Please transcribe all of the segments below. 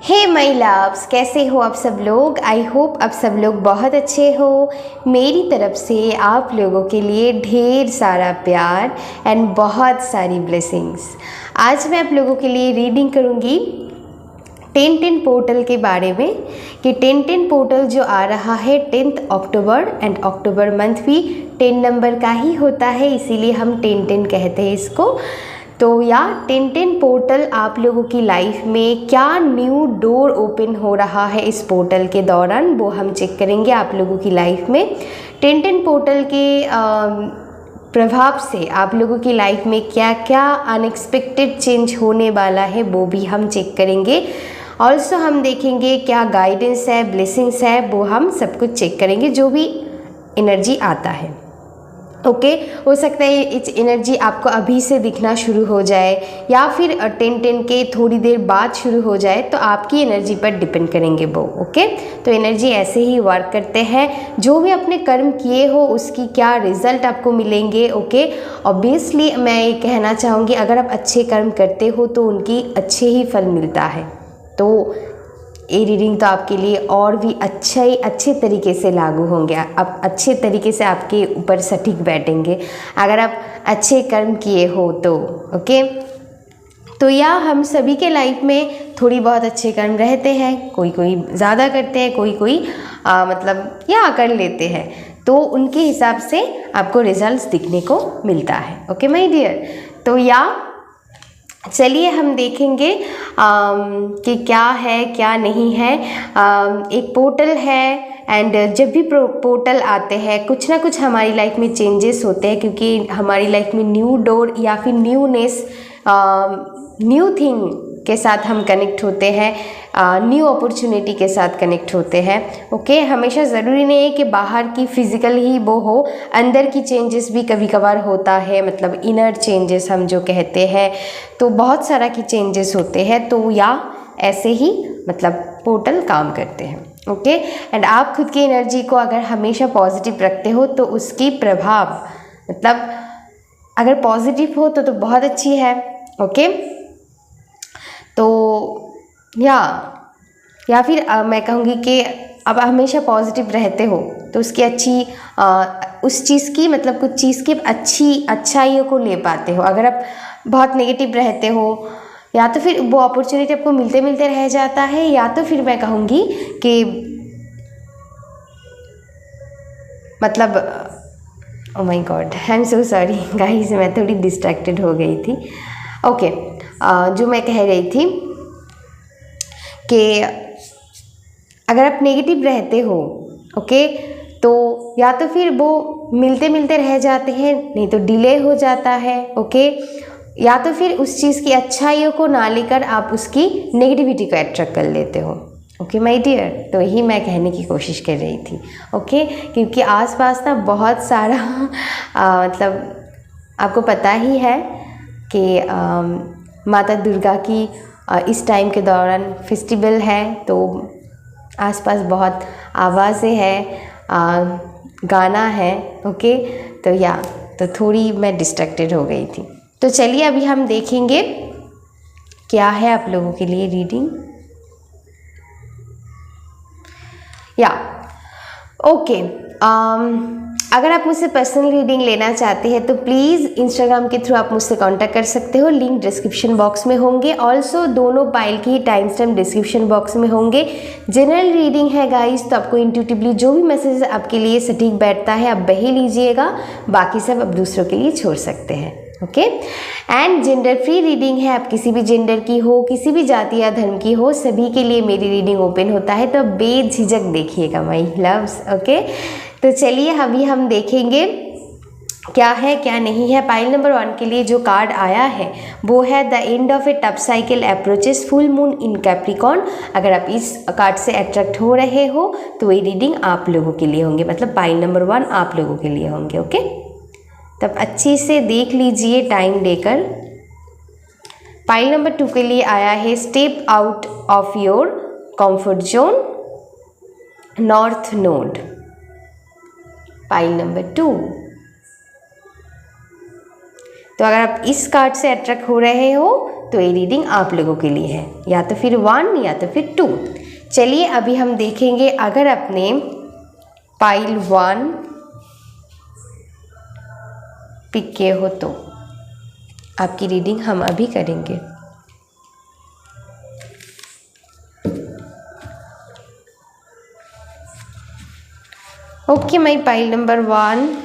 Hey my loves, कैसे हो आप सब लोग। आई होप आप सब लोग बहुत अच्छे हो। मेरी तरफ से आप लोगों के लिए ढेर सारा प्यार एंड बहुत सारी ब्लेसिंग्स। आज मैं आप लोगों के लिए रीडिंग करूँगी 10-10 पोर्टल के बारे में कि 10-10 पोर्टल जो आ रहा है 10th October and October month भी 10 नंबर का ही होता है, इसीलिए हम 10-10 कहते हैं इसको। तो या 10-10 पोर्टल आप लोगों की लाइफ में क्या न्यू डोर ओपन हो रहा है इस पोर्टल के दौरान, वो हम चेक करेंगे आप लोगों की लाइफ में। 10-10 पोर्टल के प्रभाव से आप लोगों की लाइफ में क्या क्या अनएक्सपेक्टेड चेंज होने वाला है वो भी हम चेक करेंगे। ऑल्सो हम देखेंगे क्या गाइडेंस है, ब्लेसिंग्स है, वो हम सब कुछ चेक करेंगे जो भी एनर्जी आता है। ओके हो सकता है इस एनर्जी आपको अभी से दिखना शुरू हो जाए या फिर 10-10 के थोड़ी देर बाद शुरू हो जाए, तो आपकी एनर्जी पर डिपेंड करेंगे वो। ओके तो एनर्जी ऐसे ही वर्क करते हैं। जो भी अपने कर्म किए हो उसकी क्या रिजल्ट आपको मिलेंगे। ओके ऑब्वियसली मैं ये कहना चाहूँगी अगर आप अच्छे कर्म करते हो तो उनकी अच्छे ही फल मिलता है। तो ये रीडिंग तो आपके लिए और भी अच्छे तरीके से लागू होंगे, आप अच्छे तरीके से आपके ऊपर सटीक बैठेंगे अगर आप अच्छे कर्म किए हो तो। ओके तो या हम सभी के लाइफ में थोड़ी बहुत अच्छे कर्म रहते हैं, कोई कोई ज़्यादा करते हैं, कोई कोई मतलब या कर लेते हैं, तो उनके हिसाब से आपको रिजल्ट्स दिखने को मिलता है। ओके माय डियर, तो या चलिए हम देखेंगे कि क्या है क्या नहीं है। एक पोर्टल है एंड जब भी पोर्टल आते हैं कुछ ना कुछ हमारी लाइफ में चेंजेस होते हैं, क्योंकि हमारी लाइफ में न्यू डोर या फिर न्यूनेस, न्यू थिंग के साथ हम कनेक्ट होते हैं, न्यू अपॉर्चुनिटी के साथ कनेक्ट होते हैं। ओके हमेशा ज़रूरी नहीं है कि बाहर की फिज़िकल ही वो हो, अंदर की चेंजेस भी कभी कभार होता है, मतलब इनर चेंजेस हम जो कहते हैं, तो बहुत सारा की चेंजेस होते हैं। तो या ऐसे ही मतलब पोर्टल काम करते हैं। ओके एंड आप खुद की एनर्जी को अगर हमेशा पॉजिटिव रखते हो तो उसकी प्रभाव मतलब अगर पॉजिटिव हो तो बहुत अच्छी है। ओके तो या फिर मैं कहूँगी कि अब हमेशा पॉजिटिव रहते हो तो उसकी अच्छी उस चीज़ की मतलब कुछ चीज़ की अच्छाइयों को ले पाते हो। अगर आप बहुत नेगेटिव रहते हो या तो फिर वो अपॉर्चुनिटी आपको मिलते मिलते रह जाता है, या तो फिर मैं कहूँगी कि मतलब oh my God I am so sorry guys, मैं थोड़ी डिस्ट्रैक्टेड हो गई थी। ओके जो मैं कह रही थी कि अगर आप नेगेटिव रहते हो ओके तो या तो फिर वो मिलते मिलते रह जाते हैं, नहीं तो डिले हो जाता है। ओके या तो फिर उस चीज़ की अच्छाइयों को ना लेकर आप उसकी नेगेटिविटी को अट्रैक्ट कर लेते हो। ओके माय डियर, तो यही मैं कहने की कोशिश कर रही थी। ओके क्योंकि आसपास ना बहुत सारा मतलब आपको पता ही है कि माता दुर्गा की इस टाइम के दौरान फेस्टिवल है, तो आसपास बहुत आवाज़ें हैं, गाना है। ओके तो थोड़ी मैं डिस्ट्रैक्टेड हो गई थी। तो चलिए अभी हम देखेंगे क्या है आप लोगों के लिए रीडिंग। ओके अगर आप मुझसे पर्सनल रीडिंग लेना चाहते हैं तो प्लीज़ इंस्टाग्राम के थ्रू आप मुझसे कांटेक्ट कर सकते हो, लिंक डिस्क्रिप्शन बॉक्स में होंगे। ऑल्सो दोनों पाइल की टाइम स्टैम्प डिस्क्रिप्शन बॉक्स में होंगे। जनरल रीडिंग है गाइस, तो आपको इंट्यूटिवली जो भी मैसेज आपके लिए सटीक बैठता है आप वही लीजिएगा, बाकी सब आप दूसरों के लिए छोड़ सकते हैं। Okay and gender free reading है, आप किसी भी जेंडर की हो, किसी भी जाति या धर्म की हो, सभी के लिए मेरी रीडिंग ओपन होता है, तो बेझिझक देखिएगा माय लव्स। ओके तो चलिए अभी हम देखेंगे क्या है क्या नहीं है। पाइल नंबर 1 के लिए जो कार्ड आया है वो है the end of A tough cycle approaches full moon in Capricorn. अगर आप इस कार्ड से अट्रैक्ट हो रहे हो तो ये रीडिंग आप लोगों के लिए होंगे, मतलब पाइल नंबर 1 आप लोगों के लिए होंगे। ओके तब अच्छी से देख लीजिए टाइम देकर। पाइल नंबर 2 के लिए आया है step out of your comfort zone, north node. Pile number 2, तो अगर आप इस कार्ड से अट्रैक्ट हो रहे हो तो ये रीडिंग आप लोगों के लिए है, या तो फिर 1 या तो फिर 2। चलिए अभी हम देखेंगे अगर अपने पाइल 1 पिक किए हो तो आपकी रीडिंग हम अभी करेंगे। ओके माय पाइल नंबर 1,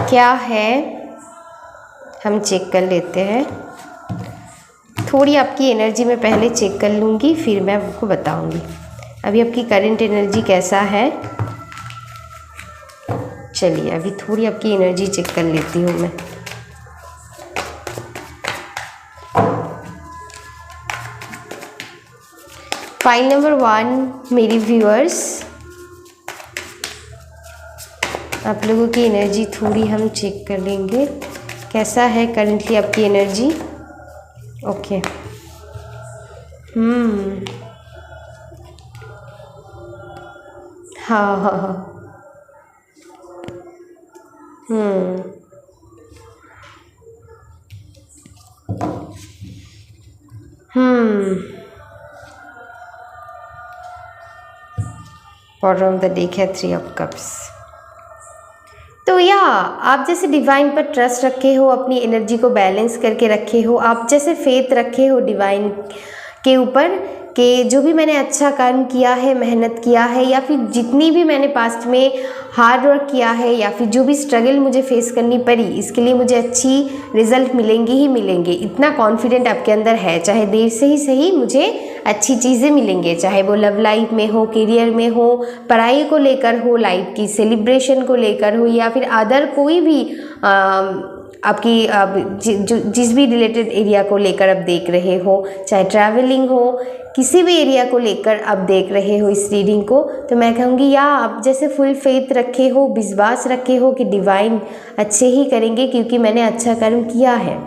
क्या है हम चेक कर लेते हैं। थोड़ी आपकी एनर्जी मैं पहले चेक कर लूँगी, फिर मैं आपको बताऊँगी अभी आपकी करंट एनर्जी कैसा है। चलिए अभी थोड़ी आपकी एनर्जी चेक कर लेती हूँ मैं। फाइल नंबर 1 मेरी व्यूअर्स, आप लोगों की एनर्जी थोड़ी हम चेक कर लेंगे, कैसा है करंटली आपकी एनर्जी। ओके, हाँ हाँ हाँ, बॉटम ऑफ द डेक है 3 ऑफ कप्स। तो या आप जैसे डिवाइन पर ट्रस्ट रखे हो, अपनी एनर्जी को बैलेंस करके रखे हो, आप जैसे फेथ रखे हो डिवाइन के ऊपर कि जो भी मैंने अच्छा कर्म किया है, मेहनत किया है, या फिर जितनी भी मैंने पास्ट में हार्ड वर्क किया है, या फिर जो भी स्ट्रगल मुझे फेस करनी पड़ी, इसके लिए मुझे अच्छी रिजल्ट मिलेंगे ही मिलेंगे, इतना कॉन्फिडेंट आपके अंदर है। चाहे देर से ही सही मुझे अच्छी चीज़ें मिलेंगे, चाहे वो लव लाइफ में हो, करियर में हो, पढ़ाई को लेकर हो, लाइफ की सेलिब्रेशन को लेकर हो, या फिर अदर कोई भी आपकी जिस भी रिलेटेड एरिया को लेकर आप देख रहे हो, चाहे ट्रैवलिंग हो, किसी भी एरिया को लेकर आप देख रहे हो इस रीडिंग को, तो मैं कहूँगी या आप जैसे फुल फेथ रखे हो, विश्वास रखे हो कि डिवाइन अच्छे ही करेंगे क्योंकि मैंने अच्छा कर्म किया है।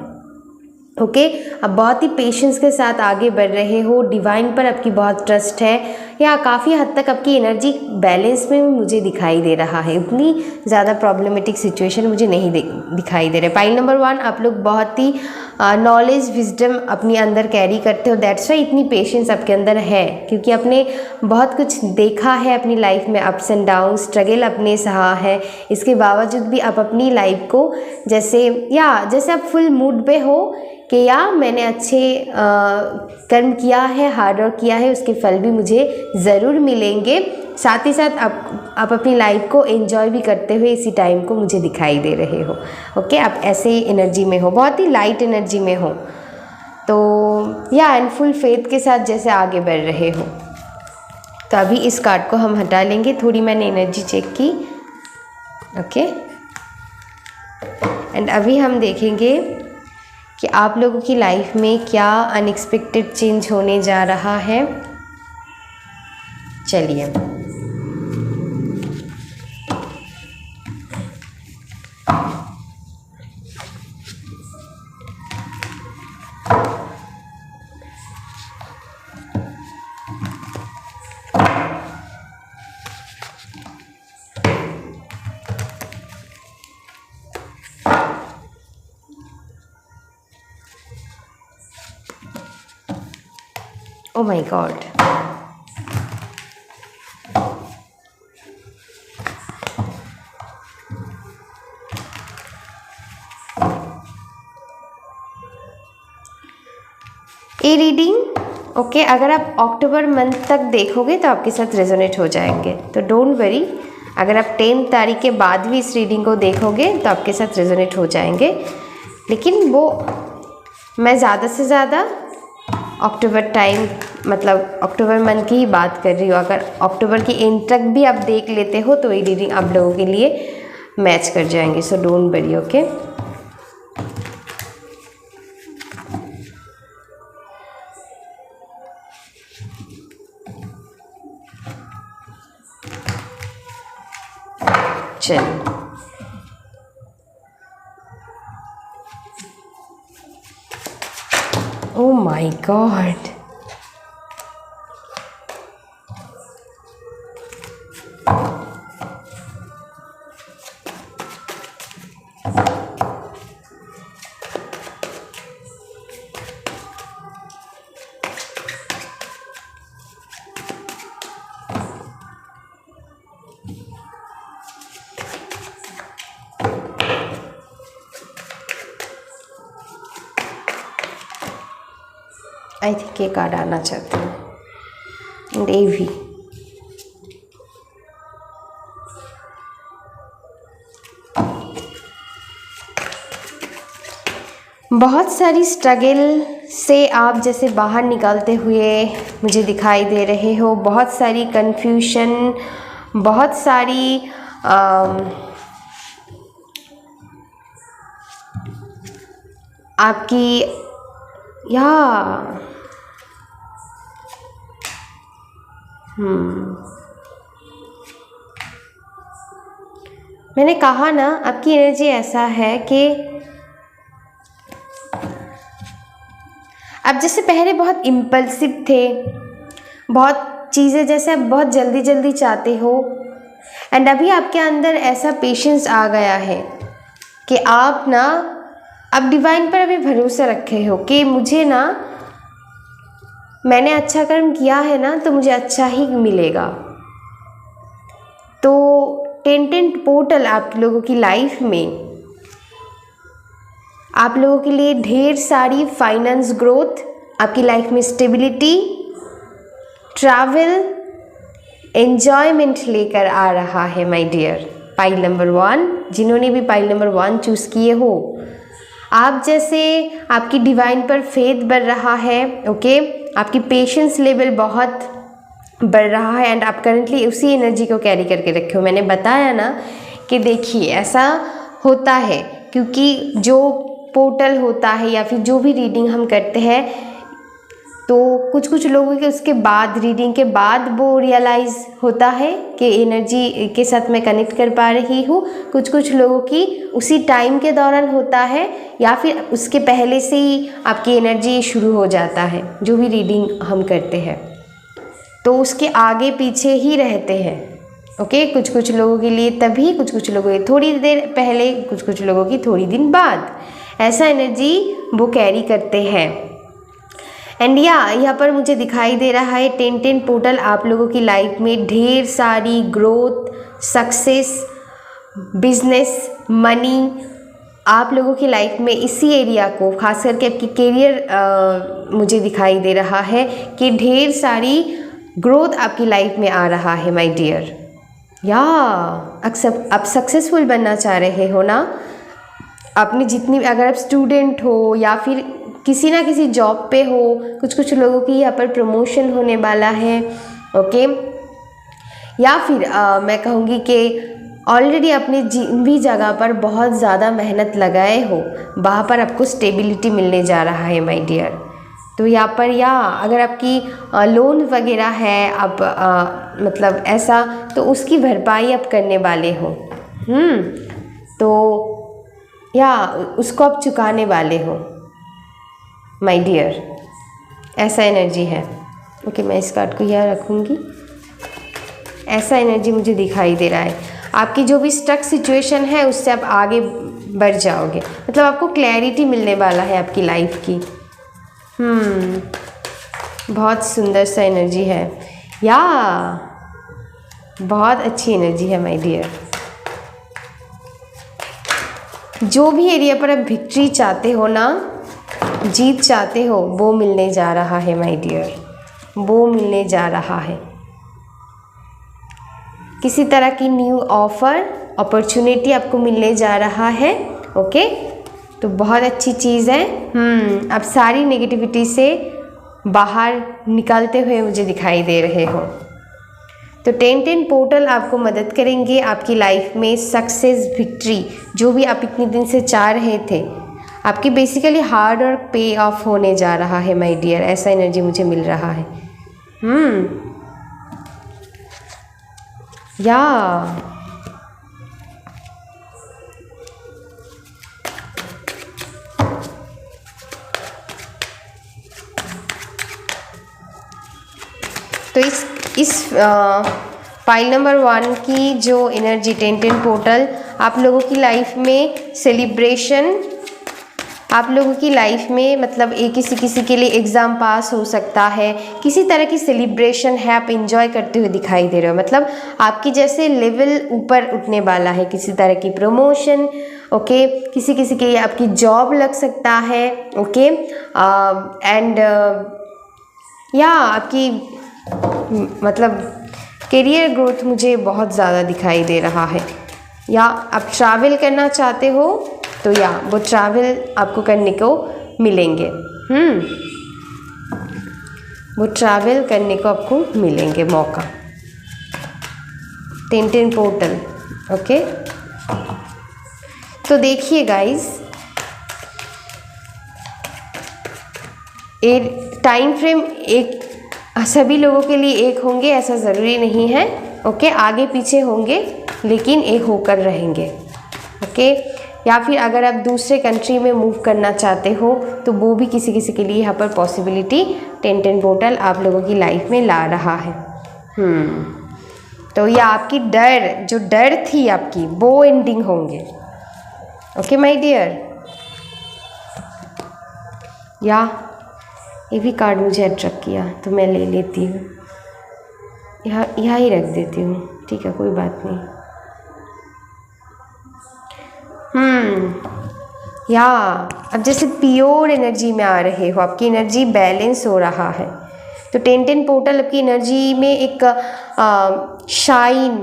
ओके, आप बहुत ही पेशेंस के साथ आगे बढ़ रहे हो, डिवाइन पर आपकी बहुत ट्रस्ट है, या काफ़ी हद तक आपकी एनर्जी बैलेंस में मुझे दिखाई दे रहा है, उतनी ज़्यादा प्रॉब्लमेटिक सिचुएशन मुझे नहीं दिखाई दे रहे। पाइल नंबर 1, आप लोग बहुत ही नॉलेज विजडम अपने अंदर कैरी करते हो, दैट्स वाई इतनी पेशेंस आपके अंदर है, क्योंकि आपने बहुत कुछ देखा है अपनी लाइफ में, अप्स एंड डाउन, स्ट्रगल अपने सहा है, इसके बावजूद भी आप अपनी लाइफ को जैसे आप फुल मूड पे हो कि या मैंने अच्छे कर्म किया है, हार्ड वर्क किया है, उसके फल भी मुझे ज़रूर मिलेंगे। साथ ही साथ आप अपनी लाइफ को एंजॉय भी करते हुए इसी टाइम को मुझे दिखाई दे रहे हो। ओके, आप ऐसे ही एनर्जी में हो, बहुत ही लाइट एनर्जी में हो, तो एंड फुल फेथ के साथ जैसे आगे बढ़ रहे हो। तो अभी इस कार्ड को हम हटा लेंगे, थोड़ी मैंने एनर्जी चेक की। ओके, एंड अभी हम देखेंगे कि आप लोगों की लाइफ में क्या अनएक्सपेक्टेड चेंज होने जा रहा है। चलिए, ओ माय गॉड, ये रीडिंग ओके अगर आप अक्टूबर मंथ तक देखोगे तो आपके साथ रेजोनेट हो जाएंगे, तो डोंट वरी। अगर आप 10 तारीख के बाद भी इस रीडिंग को देखोगे तो आपके साथ रेजोनेट हो जाएंगे, लेकिन वो मैं ज़्यादा से ज़्यादा अक्टूबर टाइम मतलब अक्टूबर मंथ की ही बात कर रही हूँ। अगर अक्टूबर की एंड तक भी आप देख लेते हो तो ये रीडिंग आप लोगों के लिए मैच कर जाएंगे, सो डोंट वरी। ओके, चलिए माय गॉड, आई थिंक ये कार्ड आना चाहती हूँ, एंड ये भी। बहुत सारी स्ट्रगल से आप जैसे बाहर निकलते हुए मुझे दिखाई दे रहे हो। बहुत सारी कन्फ्यूशन, बहुत सारी आपकी मैंने कहा ना, आपकी एनर्जी ऐसा है कि आप जैसे पहले बहुत इम्पल्सिव थे, बहुत चीज़ें जैसे आप बहुत जल्दी जल्दी चाहते हो, एंड अभी आपके अंदर ऐसा पेशेंस आ गया है कि आप डिवाइन पर अभी भरोसा रखे हो कि मुझे मैंने अच्छा कर्म किया है ना, तो मुझे अच्छा ही मिलेगा। तो 10 पोर्टल आप लोगों की लाइफ में, आप लोगों के लिए ढेर सारी फाइनेंस ग्रोथ, आपकी लाइफ में स्टेबिलिटी, ट्रैवल, एन्जॉयमेंट लेकर आ रहा है माय डियर। पाइल नंबर 1, जिन्होंने भी पाइल नंबर 1 चूज़ किए हो, आप जैसे आपकी डिवाइन पर फेथ बढ़ रहा है, ओके। आपकी पेशेंस लेवल बहुत बढ़ रहा है, एंड आप करंटली उसी एनर्जी को कैरी करके रखे हो। मैंने बताया ना कि देखिए ऐसा होता है, क्योंकि जो पोर्टल होता है या फिर जो भी रीडिंग हम करते हैं, तो कुछ लोगों के उसके बाद, रीडिंग के बाद वो रियलाइज़ होता है कि एनर्जी के साथ मैं कनेक्ट कर पा रही हूँ। कुछ लोगों की उसी टाइम के दौरान होता है, या फिर उसके पहले से ही आपकी एनर्जी शुरू हो जाता है। जो भी रीडिंग हम करते हैं तो उसके आगे पीछे ही रहते हैं, ओके। कुछ लोगों के लिए तभी, कुछ लोगों के थोड़ी देर पहले, कुछ लोगों की थोड़ी दिन बाद, ऐसा एनर्जी वो कैरी करते हैं। एंड यहाँ पर मुझे दिखाई दे रहा है 10 पोर्टल आप लोगों की लाइफ में ढेर सारी ग्रोथ, सक्सेस, बिजनेस, मनी, आप लोगों की लाइफ में इसी एरिया को, खास करके आपकी करियर मुझे दिखाई दे रहा है कि ढेर सारी ग्रोथ आपकी लाइफ में आ रहा है माय डियर। आप सक्सेसफुल बनना चाह रहे हो ना, आपने जितनी, अगर आप स्टूडेंट हो या फिर किसी ना किसी जॉब पे हो, कुछ लोगों की यहाँ पर प्रमोशन होने वाला है, ओके। या फिर मैं कहूँगी कि ऑलरेडी अपने जिन भी जगह पर बहुत ज़्यादा मेहनत लगाए हो, वहाँ पर आपको स्टेबिलिटी मिलने जा रहा है माय डियर। तो यहाँ पर, या अगर आपकी लोन वगैरह है, आप मतलब ऐसा, तो उसकी भरपाई आप करने वाले हो, तो या उसको आप चुकाने वाले हो माय डियर, ऐसा एनर्जी है, ओके। मैं इस कार्ड को यहाँ रखूँगी। ऐसा एनर्जी मुझे दिखाई दे रहा है। आपकी जो भी स्टक सिचुएशन है उससे आप आगे बढ़ जाओगे, मतलब आपको क्लैरिटी मिलने वाला है आपकी लाइफ की। बहुत सुंदर सा एनर्जी है, या बहुत अच्छी एनर्जी है माय डियर। जो भी एरिया पर आप विक्ट्री चाहते हो ना, जीत चाहते हो, वो मिलने जा रहा है माय डियर, वो मिलने जा रहा है। किसी तरह की न्यू ऑफर, अपॉर्चुनिटी आपको मिलने जा रहा है, ओके। तो बहुत अच्छी चीज़ है। आप सारी नेगेटिविटी से बाहर निकलते हुए मुझे दिखाई दे रहे हो। तो 10 पोर्टल आपको मदद करेंगे आपकी लाइफ में सक्सेस, विक्ट्री, जो भी आप इतने दिन से चाह रहे थे, आपकी बेसिकली हार्ड वर्क पे ऑफ होने जा रहा है माय डियर। ऐसा एनर्जी मुझे मिल रहा है। या तो इस फाइल नंबर 1 की जो एनर्जी 10-10 पोर्टल आप लोगों की लाइफ में सेलिब्रेशन, आप लोगों की लाइफ में मतलब एक किसी के लिए एग्ज़ाम पास हो सकता है, किसी तरह की सेलिब्रेशन है, आप एंजॉय करते हुए दिखाई दे रहे हो, मतलब आपकी जैसे लेवल ऊपर उठने वाला है, किसी तरह की प्रमोशन, ओके, किसी के लिए आपकी जॉब लग सकता है, ओके, एंड या आपकी मतलब करियर ग्रोथ मुझे बहुत ज़्यादा दिखाई दे रहा है, या आप ट्रैवल करना चाहते हो तो या वो ट्रैवल आपको करने को मिलेंगे, वो ट्रैवल करने को आपको मिलेंगे मौका। 10-10 पोर्टल, ओके। तो देखिए गाइस, एक टाइम फ्रेम एक सभी लोगों के लिए एक होंगे ऐसा ज़रूरी नहीं है, ओके, आगे पीछे होंगे लेकिन एक होकर रहेंगे, ओके। या फिर अगर आप दूसरे कंट्री में मूव करना चाहते हो तो वो भी किसी के लिए यहाँ पर पॉसिबिलिटी 10-10 पोर्टल आप लोगों की लाइफ में ला रहा है। तो ये आपकी जो डर थी आपकी वो एंडिंग होंगे, ओके माय डियर। या ये भी कार्ड मुझे अट्रैक्ट किया तो मैं ले लेती हूँ, यहाँ ही रख देती हूँ, ठीक है, कोई बात नहीं। या अब जैसे प्योर एनर्जी में आ रहे हो, आपकी एनर्जी बैलेंस हो रहा है, तो 10-10 पोर्टल आपकी एनर्जी में एक शाइन,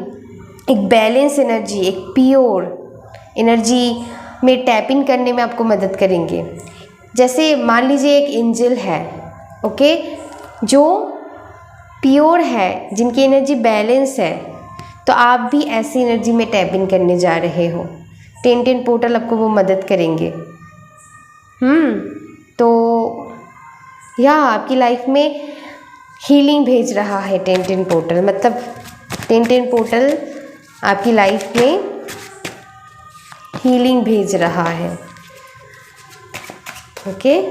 एक बैलेंस एनर्जी, एक प्योर एनर्जी में टैप इन करने में आपको मदद करेंगे। जैसे मान लीजिए एक एंजल है, ओके, जो प्योर है, जिनकी एनर्जी बैलेंस है, तो आप भी ऐसी एनर्जी में टैप इन करने जा रहे हो। 10-10 पोर्टल आपको वो मदद करेंगे। तो या आपकी लाइफ में हीलिंग भेज रहा है 10-10 पोर्टल, मतलब 10-10 पोर्टल आपकी लाइफ में हीलिंग भेज रहा है, ओके।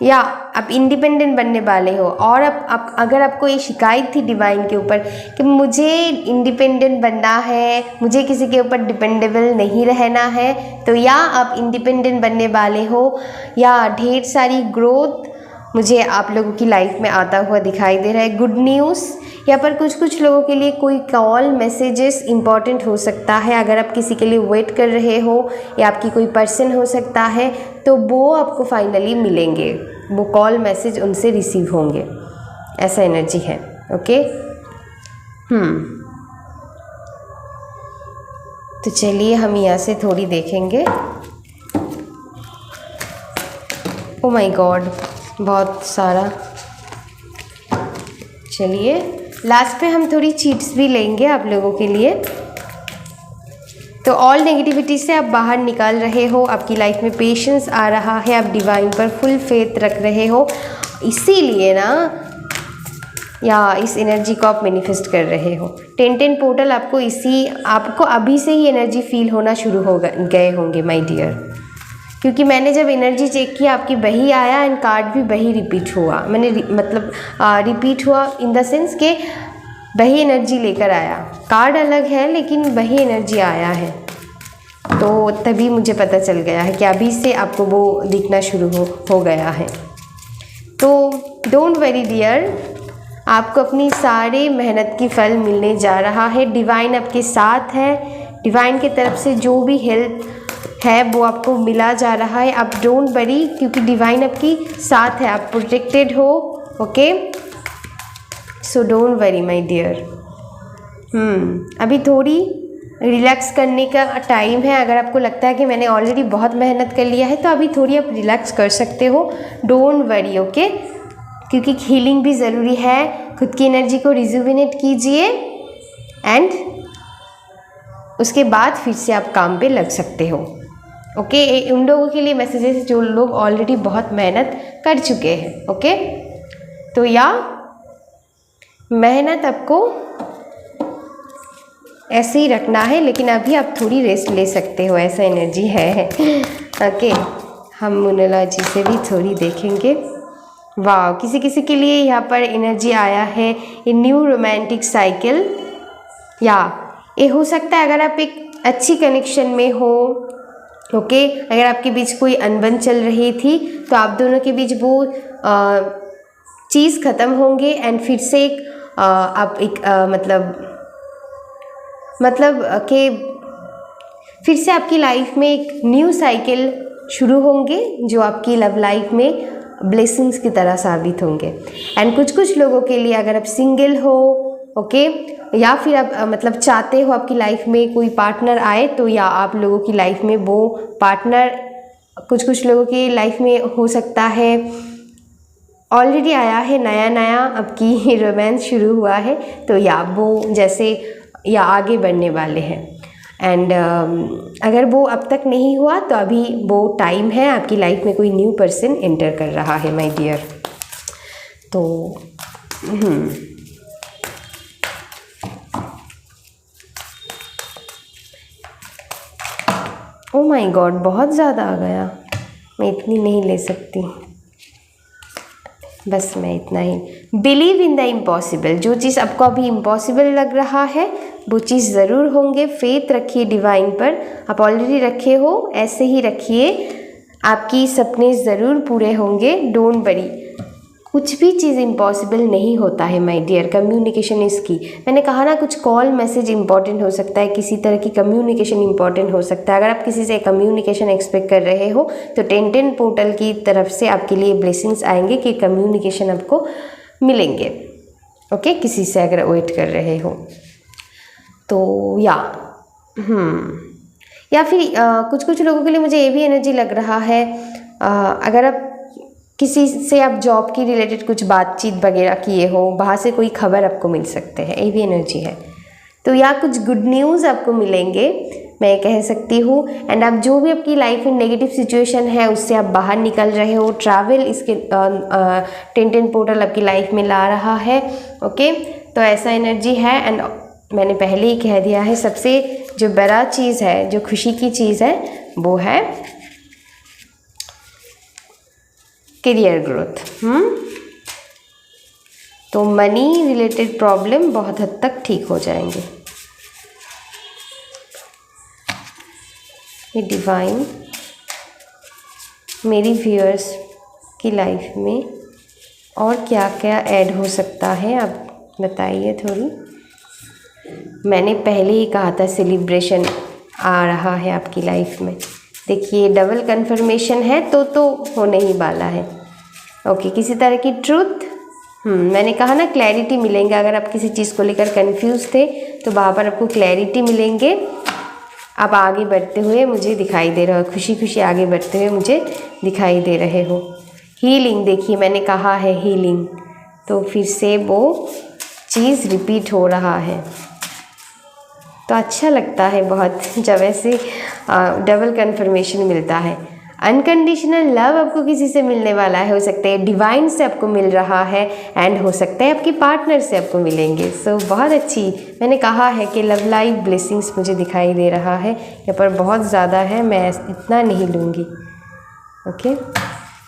या आप इंडिपेंडेंट बनने वाले हो, और अब अगर आपको ये शिकायत थी डिवाइन के ऊपर कि मुझे इंडिपेंडेंट बनना है, मुझे किसी के ऊपर डिपेंडेबल नहीं रहना है, तो या आप इंडिपेंडेंट बनने वाले हो, या ढेर सारी ग्रोथ मुझे आप लोगों की लाइफ में आता हुआ दिखाई दे रहा है। गुड न्यूज़ यहाँ पर कुछ लोगों के लिए कोई कॉल मैसेजेस इंपॉर्टेंट हो सकता है। अगर आप किसी के लिए वेट कर रहे हो या आपकी कोई पर्सन हो सकता है, तो वो आपको फाइनली मिलेंगे, वो कॉल मैसेज उनसे रिसीव होंगे, ऐसा एनर्जी है, ओके। तो चलिए हम यहाँ से थोड़ी देखेंगे। ओ माय गॉड, बहुत सारा। चलिए लास्ट पे हम थोड़ी चीट्स भी लेंगे आप लोगों के लिए। तो ऑल नेगेटिविटी से आप बाहर निकाल रहे हो, आपकी लाइफ में पेशेंस आ रहा है, आप डिवाइन पर फुल फेथ रख रहे हो, इसीलिए ना या इस एनर्जी को आप मैनिफेस्ट कर रहे हो। 10-10 पोर्टल आपको अभी से ही एनर्जी फील होना शुरू हो गए होंगे माय डियर, क्योंकि मैंने जब एनर्जी चेक किया आपकी वही आया एंड कार्ड भी वही रिपीट हुआ। मैंने रिपीट हुआ इन द सेंस के वही एनर्जी लेकर आया, कार्ड अलग है लेकिन वही एनर्जी आया है। तो तभी मुझे पता चल गया है कि अभी से आपको वो दिखना शुरू हो गया है। तो डोंट वरी डियर, आपको अपनी सारी मेहनत की फल मिलने जा रहा है। डिवाइन आपके साथ है, डिवाइन की तरफ से जो भी हेल्प है वो आपको मिला जा रहा है। आप डोंट वरी, क्योंकि डिवाइन आपकी साथ है, आप प्रोटेक्टेड हो, okay. So don't worry my dear. अभी थोड़ी रिलैक्स करने का टाइम है। अगर आपको लगता है कि मैंने ऑलरेडी बहुत मेहनत कर लिया है, तो अभी थोड़ी आप रिलैक्स कर सकते हो, डोंट वरी, ओके। क्योंकि हीलिंग भी ज़रूरी है। खुद की एनर्जी को रिजुविनेट कीजिए एंड उसके बाद फिर से आप काम पे लग सकते हो, ओके। उन लोगों के लिए मैसेजेस जो लोग ऑलरेडी बहुत मेहनत कर चुके हैं, ओके। तो या मेहनत आपको ऐसे ही रखना है, लेकिन अभी आप थोड़ी रेस्ट ले सकते हो, ऐसा एनर्जी है। ओके, हम मोनोलॉजी से भी थोड़ी देखेंगे। वाह, किसी किसी के लिए यहाँ पर एनर्जी आया है ए न्यू रोमांटिक साइकिल, या ये हो सकता है अगर आप एक अच्छी कनेक्शन में हो। ओके, अगर आपके बीच कोई अनबन चल रही थी तो आप दोनों के बीच वो चीज़ ख़त्म होंगे एंड फिर से एक आप एक मतलब कि फिर से आपकी लाइफ में एक न्यू साइकिल शुरू होंगे जो आपकी लव लाइफ में ब्लेसिंग्स की तरह साबित होंगे। एंड कुछ लोगों के लिए अगर आप सिंगल हो, ओके, या फिर आप चाहते हो आपकी लाइफ में कोई पार्टनर आए, तो या आप लोगों की लाइफ में वो पार्टनर कुछ लोगों की लाइफ में हो सकता है ऑलरेडी आया है, नया आपकी रोमांस शुरू हुआ है, तो या वो जैसे या आगे बढ़ने वाले हैं। एंड अगर वो अब तक नहीं हुआ तो अभी वो टाइम है, आपकी लाइफ में कोई न्यू पर्सन एंटर कर रहा है माय डियर। तो ओ माय गॉड, बहुत ज़्यादा आ गया, मैं इतनी नहीं ले सकती, बस मैं इतना ही। बिलीव इन द इम्पॉसिबल, जो चीज़ आपको अभी इम्पॉसिबल लग रहा है वो चीज़ ज़रूर होंगे। फेथ रखिए डिवाइन पर, आप ऑलरेडी रखे हो, ऐसे ही रखिए, आपकी सपने ज़रूर पूरे होंगे। डोंट वरी, कुछ भी चीज़ इम्पॉसिबल नहीं होता है माय डियर। कम्युनिकेशन इज़ की, मैंने कहा ना, कुछ कॉल मैसेज इंपॉर्टेंट हो सकता है, किसी तरह की कम्युनिकेशन इंपॉर्टेंट हो सकता है। अगर आप किसी से कम्युनिकेशन एक्सपेक्ट कर रहे हो तो 1010 पोर्टल की तरफ से आपके लिए ब्लेसिंग्स आएंगे कि कम्युनिकेशन आपको मिलेंगे। ओके, किसी से अगर वेट कर रहे हो तो या फिर कुछ लोगों के लिए मुझे ये भी एनर्जी लग रहा है, अगर आप किसी से आप जॉब की रिलेटेड कुछ बातचीत वगैरह किए हो, वहाँ से कोई खबर आपको मिल सकते हैं, ये भी एनर्जी है। तो या कुछ गुड न्यूज़ आपको मिलेंगे, मैं कह सकती हूँ। एंड आप जो भी आपकी लाइफ में नेगेटिव सिचुएशन है उससे आप बाहर निकल रहे हो। ट्रैवल इसके 1010 पोर्टल आपकी लाइफ में ला रहा है। ओके, तो ऐसा एनर्जी है। एंड मैंने पहले ही कह दिया है, सबसे जो बड़ा चीज़ है, जो खुशी की चीज़ है, वो है करियर ग्रोथ। तो मनी रिलेटेड प्रॉब्लम बहुत हद तक ठीक हो जाएंगे। ये डिवाइन मेरी व्यूअर्स की लाइफ में और क्या क्या ऐड हो सकता है, आप बताइए थोड़ी। मैंने पहले ही कहा था सेलिब्रेशन आ रहा है आपकी लाइफ में। देखिए, डबल कंफर्मेशन है तो होने ही वाला है। ओके, किसी तरह की ट्रूथ, मैंने कहा ना, क्लैरिटी मिलेंगे। अगर आप किसी चीज़ को लेकर कंफ्यूज थे तो वहाँ पर आपको क्लैरिटी मिलेंगे। आप आगे बढ़ते हुए मुझे दिखाई दे रहे हो, खुशी खुशी आगे बढ़ते हुए मुझे दिखाई दे रहे हो। हीलिंग, देखिए मैंने कहा है हीलिंग, तो फिर से वो चीज़ रिपीट हो रहा है। तो अच्छा लगता है बहुत जब ऐसे डबल कंफर्मेशन मिलता है। अनकंडीशनल लव आपको किसी से मिलने वाला है, हो सकता है डिवाइन से आपको मिल रहा है, एंड हो सकता है आपके पार्टनर से आपको मिलेंगे। सो बहुत अच्छी, मैंने कहा है कि लव लाइफ ब्लेसिंग्स मुझे दिखाई दे रहा है, यहाँ पर बहुत ज़्यादा है, मैं इतना नहीं लूँगी। ओके,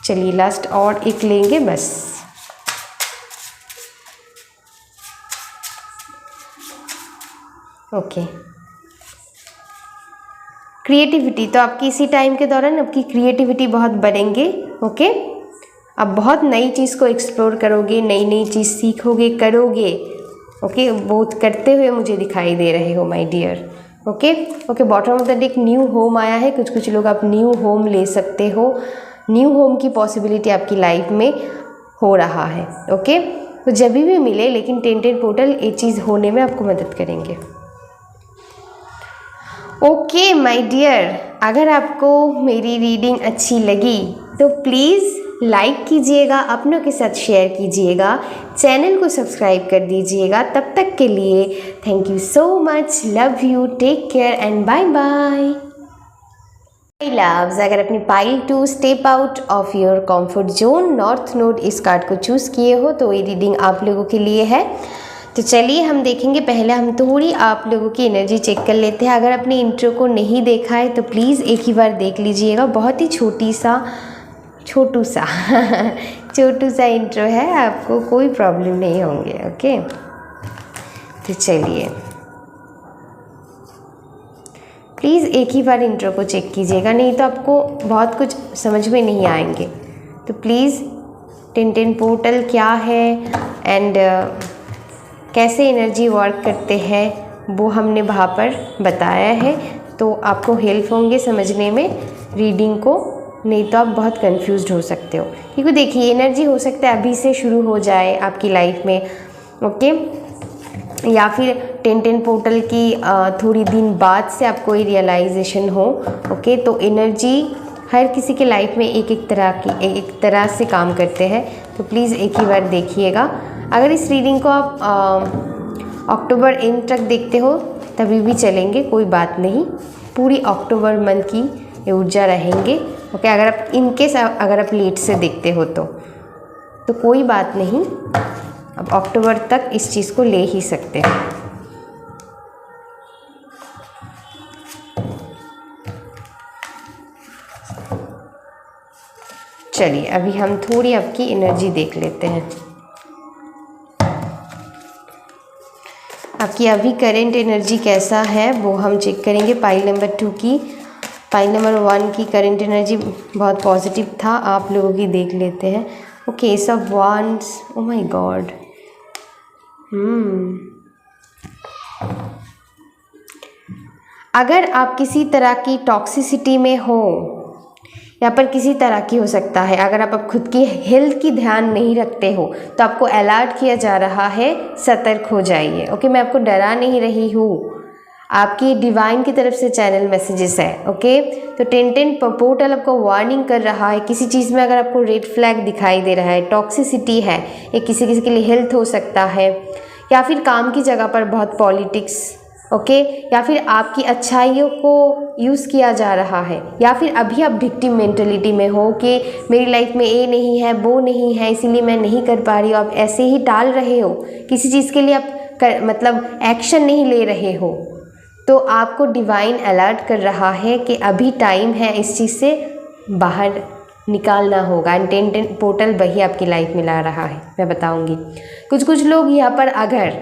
चलिए लास्ट और एक लेंगे बस। ओके, क्रिएटिविटी, तो आपकी इसी टाइम के दौरान आपकी क्रिएटिविटी बहुत बढ़ेंगे। ओके, आप बहुत नई चीज़ को एक्सप्लोर करोगे, नई चीज़ सीखोगे, करोगे। ओके, बहुत करते हुए मुझे दिखाई दे रहे हो my dear. Okay, bottom of the deck new home आया है। कुछ लोग आप न्यू होम ले सकते हो, न्यू होम की पॉसिबिलिटी आपकी लाइफ में हो रहा है। ओके, तो जब भी मिले, लेकिन 1010 पोर्टल ये चीज़ होने में आपको मदद करेंगे। ओके माय डियर, अगर आपको मेरी रीडिंग अच्छी लगी तो प्लीज़ लाइक कीजिएगा, अपनों के साथ शेयर कीजिएगा, चैनल को सब्सक्राइब कर दीजिएगा। तब तक के लिए thank you so much, love you, take care and bye bye. Loves, अगर अपनी pile to step out of your comfort zone north node इस कार्ड को चूज़ किए हो तो ये रीडिंग आप लोगों के लिए है। तो चलिए हम देखेंगे, पहले हम थोड़ी आप लोगों की एनर्जी चेक कर लेते हैं। अगर अपने इंट्रो को नहीं देखा है तो प्लीज़ एक ही बार देख लीजिएगा, बहुत ही छोटू सा इंट्रो है, आपको कोई प्रॉब्लम नहीं होंगे। ओके, तो चलिए प्लीज़ एक ही बार इंट्रो को चेक कीजिएगा, नहीं तो आपको बहुत कुछ समझ में नहीं आएंगे। तो प्लीज़ 10 पोर्टल क्या है एंड कैसे एनर्जी वर्क करते हैं वो हमने वहाँ पर बताया है, तो आपको हेल्प होंगे समझने में रीडिंग को, नहीं तो आप बहुत कंफ्यूज्ड हो सकते हो। क्योंकि देखिए एनर्जी हो सकता है अभी से शुरू हो जाए आपकी लाइफ में, ओके, या फिर 10 पोर्टल की थोड़ी दिन बाद से आपको ये रियलाइजेशन हो। ओके, तो एनर्जी हर किसी के लाइफ में एक तरह से काम करते हैं, तो प्लीज़ एक ही बार देखिएगा। अगर इस रीडिंग को आप अक्टूबर एंड तक देखते हो तभी भी चलेंगे, कोई बात नहीं, पूरी अक्टूबर मंथ की ये ऊर्जा रहेंगे। ओके, अगर आप इनकेस अगर आप लेट से देखते हो तो कोई बात नहीं, अब अक्टूबर तक इस चीज़ को ले ही सकते हैं। चलिए अभी हम थोड़ी आपकी एनर्जी देख लेते हैं। आपकी अभी करंट एनर्जी कैसा है वो हम चेक करेंगे। पाइल नंबर 2 की, पाइल नंबर 1 की करंट एनर्जी बहुत पॉजिटिव था, आप लोगों की देख लेते हैं। ओके, सब वंस, ओ माय गॉड, अगर आप किसी तरह की टॉक्सिसिटी में हो, यहाँ पर किसी तरह की हो सकता है, अगर आप खुद की हेल्थ की ध्यान नहीं रखते हो तो आपको अलर्ट किया जा रहा है, सतर्क हो जाइए। ओके, मैं आपको डरा नहीं रही हूँ, आपकी डिवाइन की तरफ से चैनल मैसेजेस है। ओके, तो 10 पोर्टल आपको वार्निंग कर रहा है। किसी चीज़ में अगर आपको रेड फ्लैग दिखाई दे रहा है, टॉक्सिसिटी है, ये किसी के लिए हेल्थ हो सकता है, या फिर काम की जगह पर बहुत पॉलिटिक्स, ओके, या फिर आपकी अच्छाइयों को यूज़ किया जा रहा है, या फिर अभी आप विक्टिम मेंटलिटी में हो कि मेरी लाइफ में ये नहीं है, वो नहीं है, इसीलिए मैं नहीं कर पा रही हूँ, आप ऐसे ही टाल रहे हो, किसी चीज़ के लिए आप मतलब एक्शन नहीं ले रहे हो, तो आपको डिवाइन अलर्ट कर रहा है कि अभी टाइम है इस चीज़ से बाहर निकालना होगा। एंड 10 पोर्टल वही आपकी लाइफ में ला रहा है, मैं बताऊंगी। कुछ लोग यहाँ पर, अगर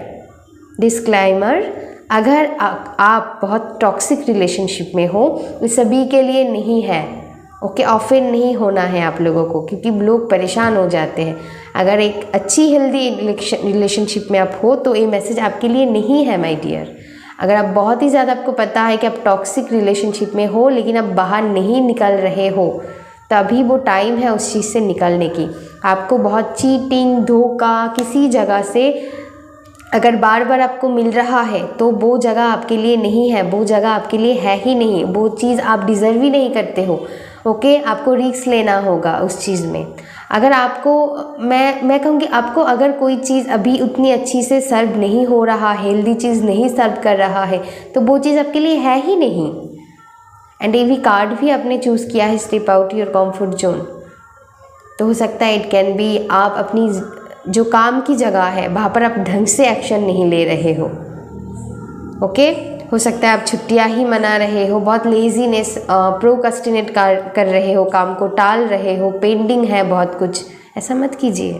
डिस्क्लेमर, अगर आप बहुत टॉक्सिक रिलेशनशिप में हो, इस सभी के लिए नहीं है। ओके, ऑफेंड नहीं होना है आप लोगों को, क्योंकि लोग परेशान हो जाते हैं। अगर एक अच्छी हेल्दी रिलेशनशिप में आप हो तो ये मैसेज आपके लिए नहीं है माय डियर। अगर आप बहुत ही ज़्यादा, आपको पता है कि आप टॉक्सिक रिलेशनशिप में हो लेकिन आप बाहर नहीं निकल रहे हो, तभी वो टाइम है उस चीज़ से निकलने की। आपको बहुत चीटिंग, धोखा किसी जगह से अगर बार बार आपको मिल रहा है तो वो जगह आपके लिए नहीं है, वो जगह आपके लिए है ही नहीं, वो चीज़ आप डिज़र्व ही नहीं करते हो। ओके, आपको रिस्क लेना होगा उस चीज़ में। अगर आपको, मैं कहूँगी आपको, अगर कोई चीज़ अभी उतनी अच्छी से सर्व नहीं हो रहा, हेल्दी चीज़ नहीं सर्व कर रहा है, तो वो चीज़ आपके लिए है ही नहीं। एंड ये भी कार्ड भी आपने चूज़ किया है, step out your comfort zone. तो हो सकता है इट कैन बी आप अपनी जो काम की जगह है वहाँ पर आप ढंग से एक्शन नहीं ले रहे हो। ओके, हो सकता है आप छुट्टियाँ ही मना रहे हो, बहुत लेजीनेस, प्रोक्रेस्टिनेट कर रहे हो, काम को टाल रहे हो, पेंडिंग है बहुत कुछ। ऐसा मत कीजिए।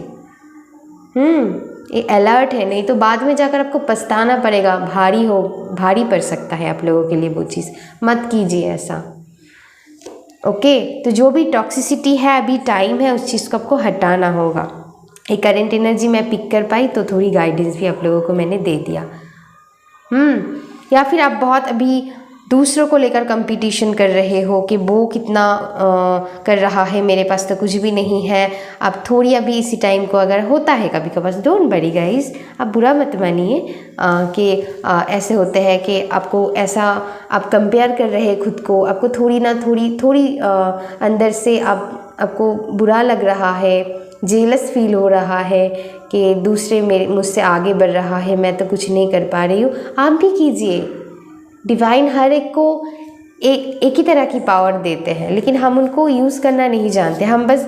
ये अलर्ट है, नहीं तो बाद में जाकर आपको पछताना पड़ेगा, भारी पड़ सकता है आप लोगों के लिए वो चीज़। मत कीजिए ऐसा। ओके, तो जो भी टॉक्सिसिटी है, अभी टाइम है उस चीज़ को आपको हटाना होगा। एक करंट एनर्जी मैं पिक कर पाई तो थोड़ी गाइडेंस भी आप लोगों को मैंने दे दिया। या फिर आप बहुत अभी दूसरों को लेकर कंपटीशन कर रहे हो कि वो कितना कर रहा है, मेरे पास तो कुछ भी नहीं है। आप थोड़ी अभी इसी टाइम को, अगर होता है कभी कभार, डोंट वरी गाइस, आप बुरा मत मानिए कि ऐसे होते हैं कि आपको ऐसा आप कंपेयर कर रहे हैं खुद को, आपको थोड़ी अंदर से आपको बुरा लग रहा है, जेलस फील हो रहा है कि दूसरे मुझसे आगे बढ़ रहा है, मैं तो कुछ नहीं कर पा रही हूँ। आप भी कीजिए। डिवाइन हर एक को एक ही तरह की पावर देते हैं, लेकिन हम उनको यूज़ करना नहीं जानते। हम बस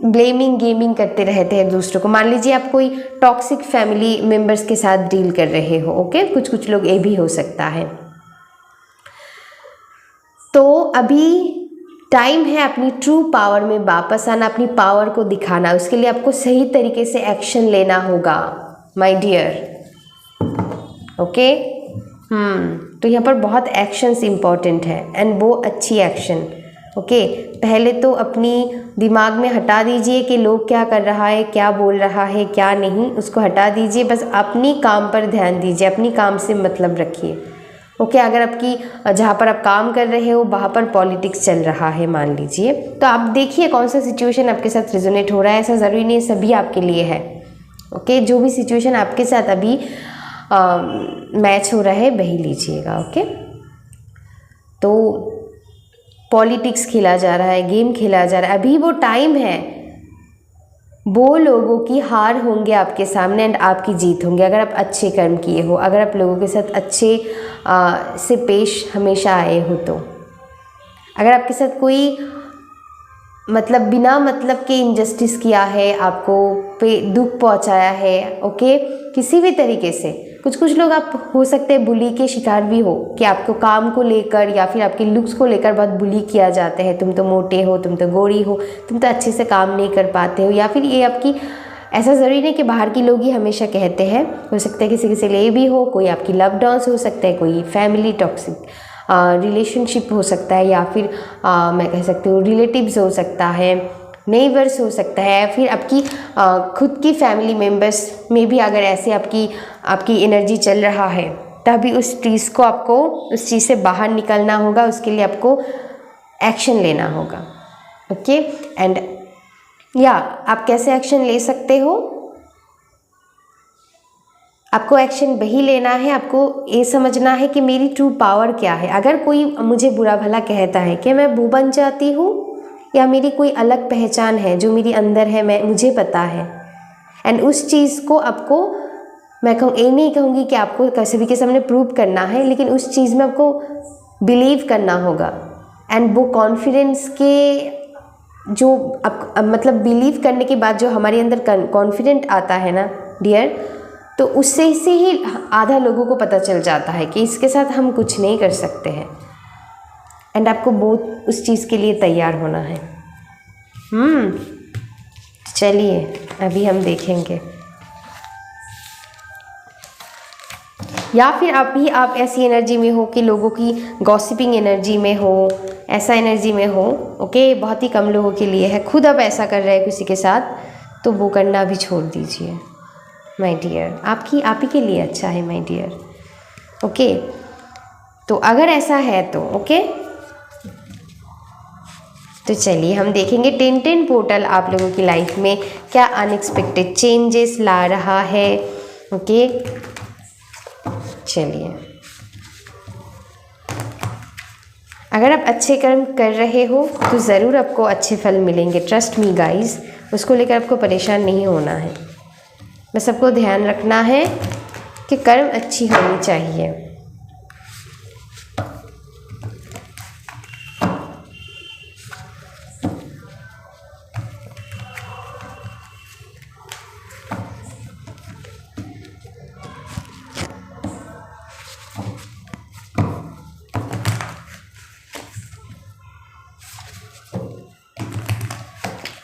ब्लेमिंग गेमिंग करते रहते हैं दूसरों को। मान लीजिए आप कोई टॉक्सिक फैमिली मेंबर्स के साथ डील कर रहे हो, ओके, कुछ लोग ये भी हो सकता है। तो अभी टाइम है अपनी ट्रू पावर में वापस आना, अपनी पावर को दिखाना। उसके लिए आपको सही तरीके से एक्शन लेना होगा माय डियर, ओके। तो यहाँ पर बहुत एक्शंस इम्पॉर्टेंट है एंड वो अच्छी एक्शन, ओके। पहले तो अपनी दिमाग में हटा दीजिए कि लोग क्या कर रहा है, क्या बोल रहा है, क्या नहीं, उसको हटा दीजिए। बस अपनी काम पर ध्यान दीजिए, अपनी काम से मतलब रखिए, ओके। अगर आपकी जहाँ पर आप काम कर रहे हो वहाँ पर पॉलिटिक्स चल रहा है मान लीजिए, तो आप देखिए कौन सा सिचुएशन आपके साथ रिजोनेट हो रहा है। ऐसा ज़रूरी नहीं है सभी आपके लिए है, ओके। जो भी सिचुएशन आपके साथ अभी मैच हो रहा है वही लीजिएगा, ओके। तो पॉलिटिक्स खेला जा रहा है, गेम खेला जा रहा है, अभी वो टाइम है, वो लोगों की हार होंगे आपके सामने एंड आपकी जीत होंगे अगर आप अच्छे कर्म किए हो, अगर आप लोगों के साथ अच्छे से पेश हमेशा आए हो। तो अगर आपके साथ कोई मतलब बिना मतलब के इनजस्टिस किया है, आपको पे दुख पहुंचाया है, ओके, किसी भी तरीके से, कुछ लोग आप हो सकते हैं बुली के शिकार भी हो कि आपको काम को लेकर या फिर आपके लुक्स को लेकर बहुत बुली किया जाता है। तुम तो मोटे हो, तुम तो गोरी हो, तुम तो अच्छे से काम नहीं कर पाते हो, या फिर ये आपकी, ऐसा ज़रूरी नहीं कि बाहर के लोग ही हमेशा कहते हैं, हो सकता है किसी लिए भी हो, कोई आपकी लव डॉन्स हो सकता है, कोई फैमिली टॉक्सिक रिलेशनशिप हो सकता है, या फिर मैं कह सकती हूँ रिलेटिव्स हो सकता है, नेबर्स हो सकता है, फिर आपकी खुद की फैमिली मेम्बर्स में भी अगर ऐसे आपकी एनर्जी चल रहा है तभी उस चीज़ को आपको उस चीज़ से बाहर निकलना होगा। उसके लिए आपको एक्शन लेना होगा, ओके। एंड या आप कैसे एक्शन ले सकते हो, आपको एक्शन वही लेना है, आपको ये समझना है कि मेरी ट्रू पावर क्या है। अगर कोई मुझे बुरा भला कहता है कि मैं वो बन जाती हूँ या मेरी कोई अलग पहचान है जो मेरी अंदर है, मुझे पता है, एंड उस चीज़ को आपको, मैं ये नहीं कहूँगी कि आपको सभी के सामने प्रूव करना है, लेकिन उस चीज़ में आपको बिलीव करना होगा। एंड वो कॉन्फिडेंस के जो मतलब बिलीव करने के बाद जो हमारे अंदर कॉन्फिडेंट आता है ना डियर, तो उससे से ही आधा लोगों को पता चल जाता है कि इसके साथ हम कुछ नहीं कर सकते हैं। एंड आपको बहुत उस चीज़ के लिए तैयार होना है। चलिए अभी हम देखेंगे, या फिर आप ऐसी एनर्जी में हो कि लोगों की गॉसिपिंग एनर्जी में हो, ऐसा एनर्जी में हो, ओके। बहुत ही कम लोगों के लिए है, खुद आप ऐसा कर रहे हैं किसी के साथ, तो वो करना भी छोड़ दीजिए माय डियर, आप ही के लिए अच्छा है माय डियर, ओके। तो अगर ऐसा है तो ओके, तो चलिए हम देखेंगे 10-10 पोर्टल आप लोगों की लाइफ में क्या अनएक्सपेक्टेड चेंजेस ला रहा है, ओके। चलिए, अगर आप अच्छे कर्म कर रहे हो तो ज़रूर आपको अच्छे फल मिलेंगे, ट्रस्ट मी गाइस। उसको लेकर आपको परेशान नहीं होना है, बस आपको ध्यान रखना है कि कर्म अच्छी होनी चाहिए।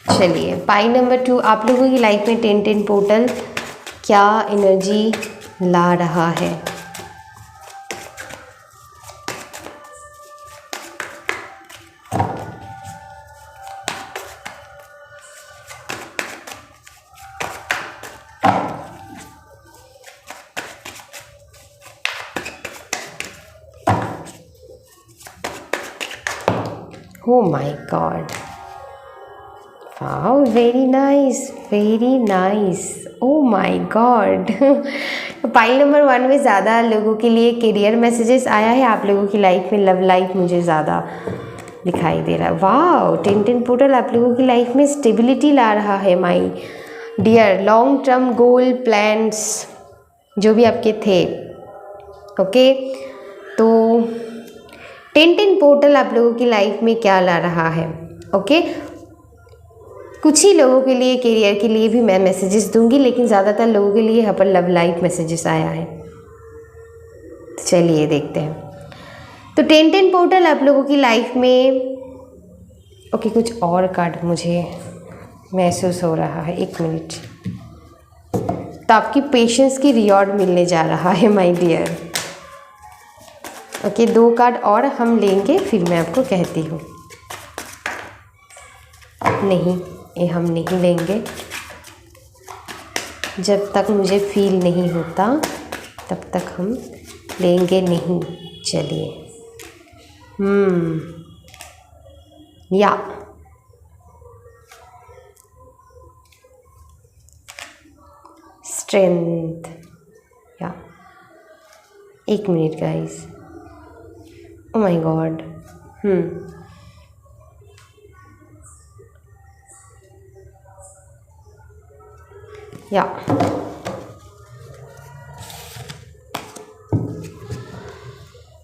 चलिए पाई नंबर 2 आप लोगों की लाइफ में 10-10 पोर्टल क्या एनर्जी ला रहा है। Oh my God, wow, very nice, very nice, oh my God। Pile number 1 में ज़्यादा लोगों के लिए करियर मैसेजेस आया है, आप लोगों की लाइफ में लव लाइफ मुझे ज़्यादा दिखाई दे रहा है। वाह, 10-10 पोर्टल आप लोगों की लाइफ में स्टेबिलिटी ला रहा है my dear. Long term goal plans जो भी आपके थे, ओके। तो 10-10 पोर्टल आप लोगों की लाइफ में क्या ला रहा है, ओके। कुछ ही लोगों के लिए करियर के लिए भी मैं मैसेजेस दूंगी, लेकिन ज़्यादातर लोगों के लिए यहाँ पर लव लाइफ मैसेजेस आया है। तो चलिए देखते हैं। तो 10-10 पोर्टल आप लोगों की लाइफ में, ओके कुछ और कार्ड मुझे महसूस हो रहा है, 1 मिनट। तो आपकी पेशेंस की रिवॉर्ड मिलने जा रहा है माय डियर। ओके 2 कार्ड और हम लेंगे, फिर मैं आपको कहती हूँ। नहीं, ये हम नहीं लेंगे, जब तक मुझे फील नहीं होता तब तक हम लेंगे नहीं। चलिए या स्ट्रेंथ, या 1 minute guys, oh my God. या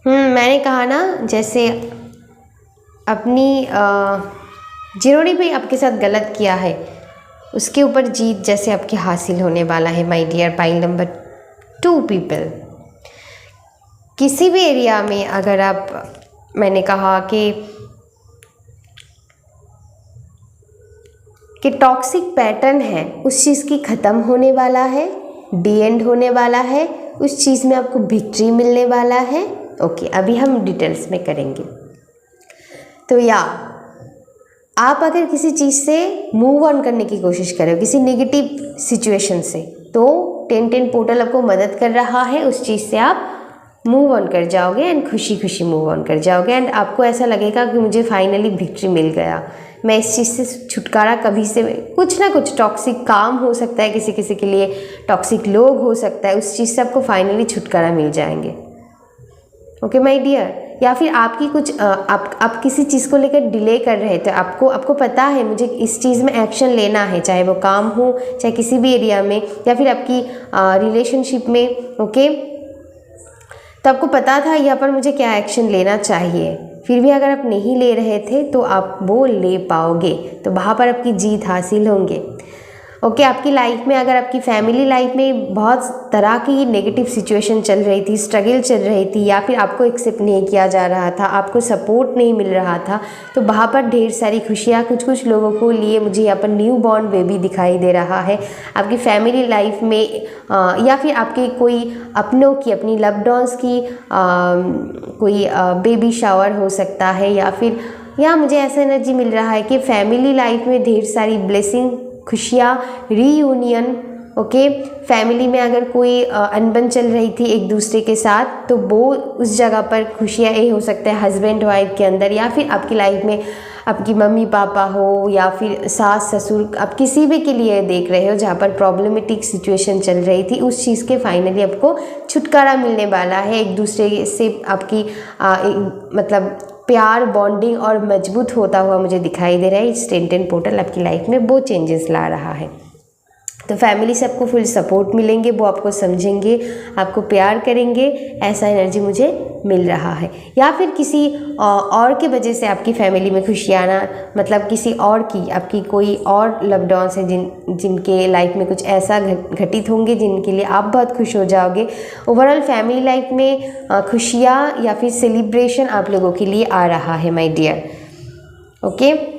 मैंने कहा ना, जैसे अपनी जिन्होंने भी आपके साथ गलत किया है उसके ऊपर जीत जैसे आपके हासिल होने वाला है my dear pile number 2 people. किसी भी एरिया में अगर आप, मैंने कहा कि टॉक्सिक पैटर्न है, उस चीज़ की ख़त्म होने वाला है, डी एंड होने वाला है, उस चीज़ में आपको विक्ट्री मिलने वाला है। ओके अभी हम डिटेल्स में करेंगे। तो या आप अगर किसी चीज़ से मूव ऑन करने की कोशिश करें, किसी नेगेटिव सिचुएशन से, तो 10-10 पोर्टल आपको मदद कर रहा है, उस चीज़ से आप मूव ऑन कर जाओगे एंड खुशी खुशी मूव ऑन कर जाओगे एंड आपको ऐसा लगेगा कि मुझे फाइनली विक्ट्री मिल गया, मैं इस चीज़ से छुटकारा कभी से, कुछ ना कुछ टॉक्सिक काम हो सकता है, किसी किसी के लिए टॉक्सिक लोग हो सकता है, उस चीज़ से आपको फाइनली छुटकारा मिल जाएंगे। Okay my dear. या फिर आपकी कुछ आप किसी चीज़ को लेकर डिले कर रहे थे, आपको पता है मुझे इस चीज़ में एक्शन लेना है, चाहे वो काम हो, चाहे किसी भी एरिया में, या फिर आपकी रिलेशनशिप में। ओके तो आपको पता था यहाँ पर मुझे क्या एक्शन लेना चाहिए, फिर भी अगर आप नहीं ले रहे थे तो आप वो ले पाओगे, तो वहाँ पर आपकी जीत हासिल होंगे। ओके आपकी लाइफ में, अगर आपकी फैमिली लाइफ में बहुत तरह की नेगेटिव सिचुएशन चल रही थी, स्ट्रगल चल रही थी, या फिर आपको एक्सेप्ट नहीं किया जा रहा था, आपको सपोर्ट नहीं मिल रहा था, तो वहाँ पर ढेर सारी खुशियाँ कुछ लोगों को लिए मुझे यहाँ पर न्यू बॉर्न बेबी दिखाई दे रहा है। आपकी फैमिली लाइफ में या फिर आपके कोई अपनों की, अपनी लव्ड वंस की कोई बेबी शावर हो सकता है, या फिर मुझे ऐसा एनर्जी मिल रहा है कि फैमिली लाइफ में ढेर सारी ब्लेसिंग, खुशियाँ, रीयूनियन। ओके फैमिली में अगर कोई अनबन चल रही थी एक दूसरे के साथ, तो वो उस जगह पर खुशियाँ ये हो सकता है हस्बैंड वाइफ के अंदर, या फिर आपकी लाइफ में आपकी मम्मी पापा हो, या फिर सास ससुर, आप किसी भी के लिए देख रहे हो जहाँ पर प्रॉब्लमेटिक सिचुएशन चल रही थी, उस चीज़ के फाइनली आपको छुटकारा मिलने वाला है। एक दूसरे से आपकी मतलब प्यार, बॉन्डिंग और मजबूत होता हुआ मुझे दिखाई दे रहा है। इस 10-10 पोर्टल आपकी लाइफ में वो चेंजेस ला रहा है। तो फैमिली से आपको फुल सपोर्ट मिलेंगे, वो आपको समझेंगे, आपको प्यार करेंगे, ऐसा एनर्जी मुझे मिल रहा है। या फिर किसी और की वजह से आपकी फैमिली में खुशी आना, मतलब किसी और की, आपकी कोई और लव्ड वंस है जिनके लाइफ में कुछ ऐसा घटित होंगे जिनके लिए आप बहुत खुश हो जाओगे। ओवरऑल फैमिली लाइफ में खुशियाँ या फिर सेलिब्रेशन आप लोगों के लिए आ रहा है my dear. Okay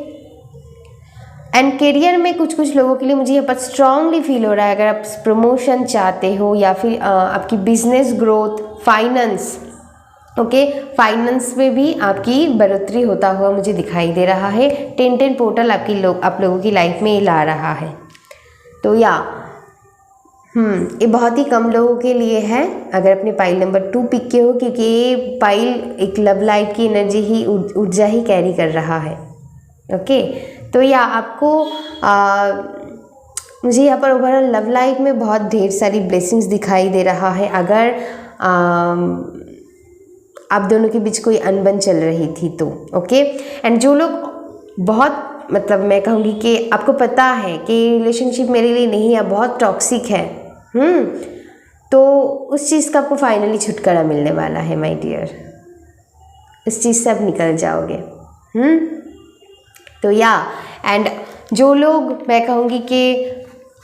and career में कुछ लोगों के लिए मुझे यहाँ पर स्ट्रांगली फील हो रहा है, अगर आप प्रमोशन चाहते हो या फिर आपकी business growth, finance, okay finance में भी आपकी बढ़ोतरी होता हुआ मुझे दिखाई दे रहा है। 10-10 पोर्टल आप लोगों की लाइफ में ला रहा है। तो ये बहुत ही कम लोगों के लिए है अगर अपने पाइल नंबर 2 पिक के हो, क्योंकि ये पाइल एक लव लाइफ की एनर्जी ही, ऊर्जा ही कैरी कर रहा है। ओके तो आपको मुझे यहाँ पर ओवरऑल लव लाइफ में बहुत ढेर सारी ब्लेसिंग्स दिखाई दे रहा है। अगर आप दोनों के बीच कोई अनबन चल रही थी तो ओके एंड जो लोग बहुत, मतलब मैं कहूँगी कि आपको पता है कि रिलेशनशिप मेरे लिए नहीं है, बहुत टॉक्सिक है, तो उस चीज़ का आपको फाइनली छुटकारा मिलने वाला है माय डियर। उस चीज़ से आप निकल जाओगे। तो एंड जो लोग, मैं कहूँगी कि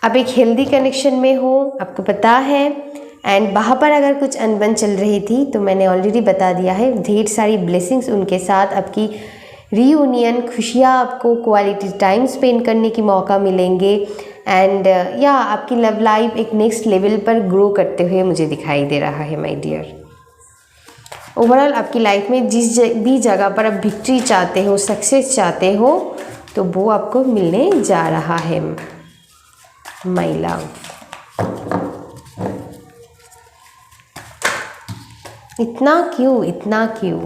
आप एक हेल्दी कनेक्शन में हो, आपको पता है, एंड वहाँ पर अगर कुछ अनबन चल रही थी तो मैंने ऑलरेडी बता दिया है, ढेर सारी ब्लेसिंग्स उनके साथ आपकी रीयूनियन, खुशियाँ, आपको क्वालिटी टाइम स्पेंड करने की मौका मिलेंगे एंड या आपकी लव लाइफ एक नेक्स्ट लेवल पर ग्रो करते हुए मुझे दिखाई दे रहा है माय डियर। ओवरऑल आपकी लाइफ में जिस भी जगह पर आप विक्ट्री चाहते हो, सक्सेस चाहते हो, तो वो आपको मिलने जा रहा है माय लव। इतना क्यों, इतना क्यों?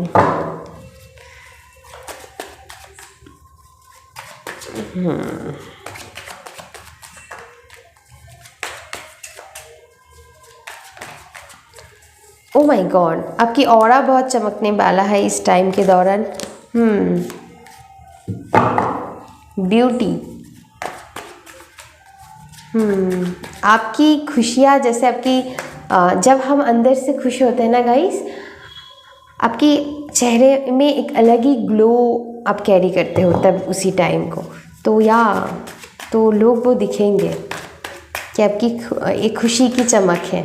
ओ माय गॉड, आपकी ऑरा बहुत चमकने वाला है इस टाइम के दौरान। ब्यूटी। आपकी खुशियाँ, जैसे आपकी जब हम अंदर से खुश होते हैं ना गाइस, आपके चेहरे में एक अलग ही ग्लो आप कैरी करते हो तब उसी टाइम को, तो लोग वो दिखेंगे कि आपकी एक खुशी की चमक है।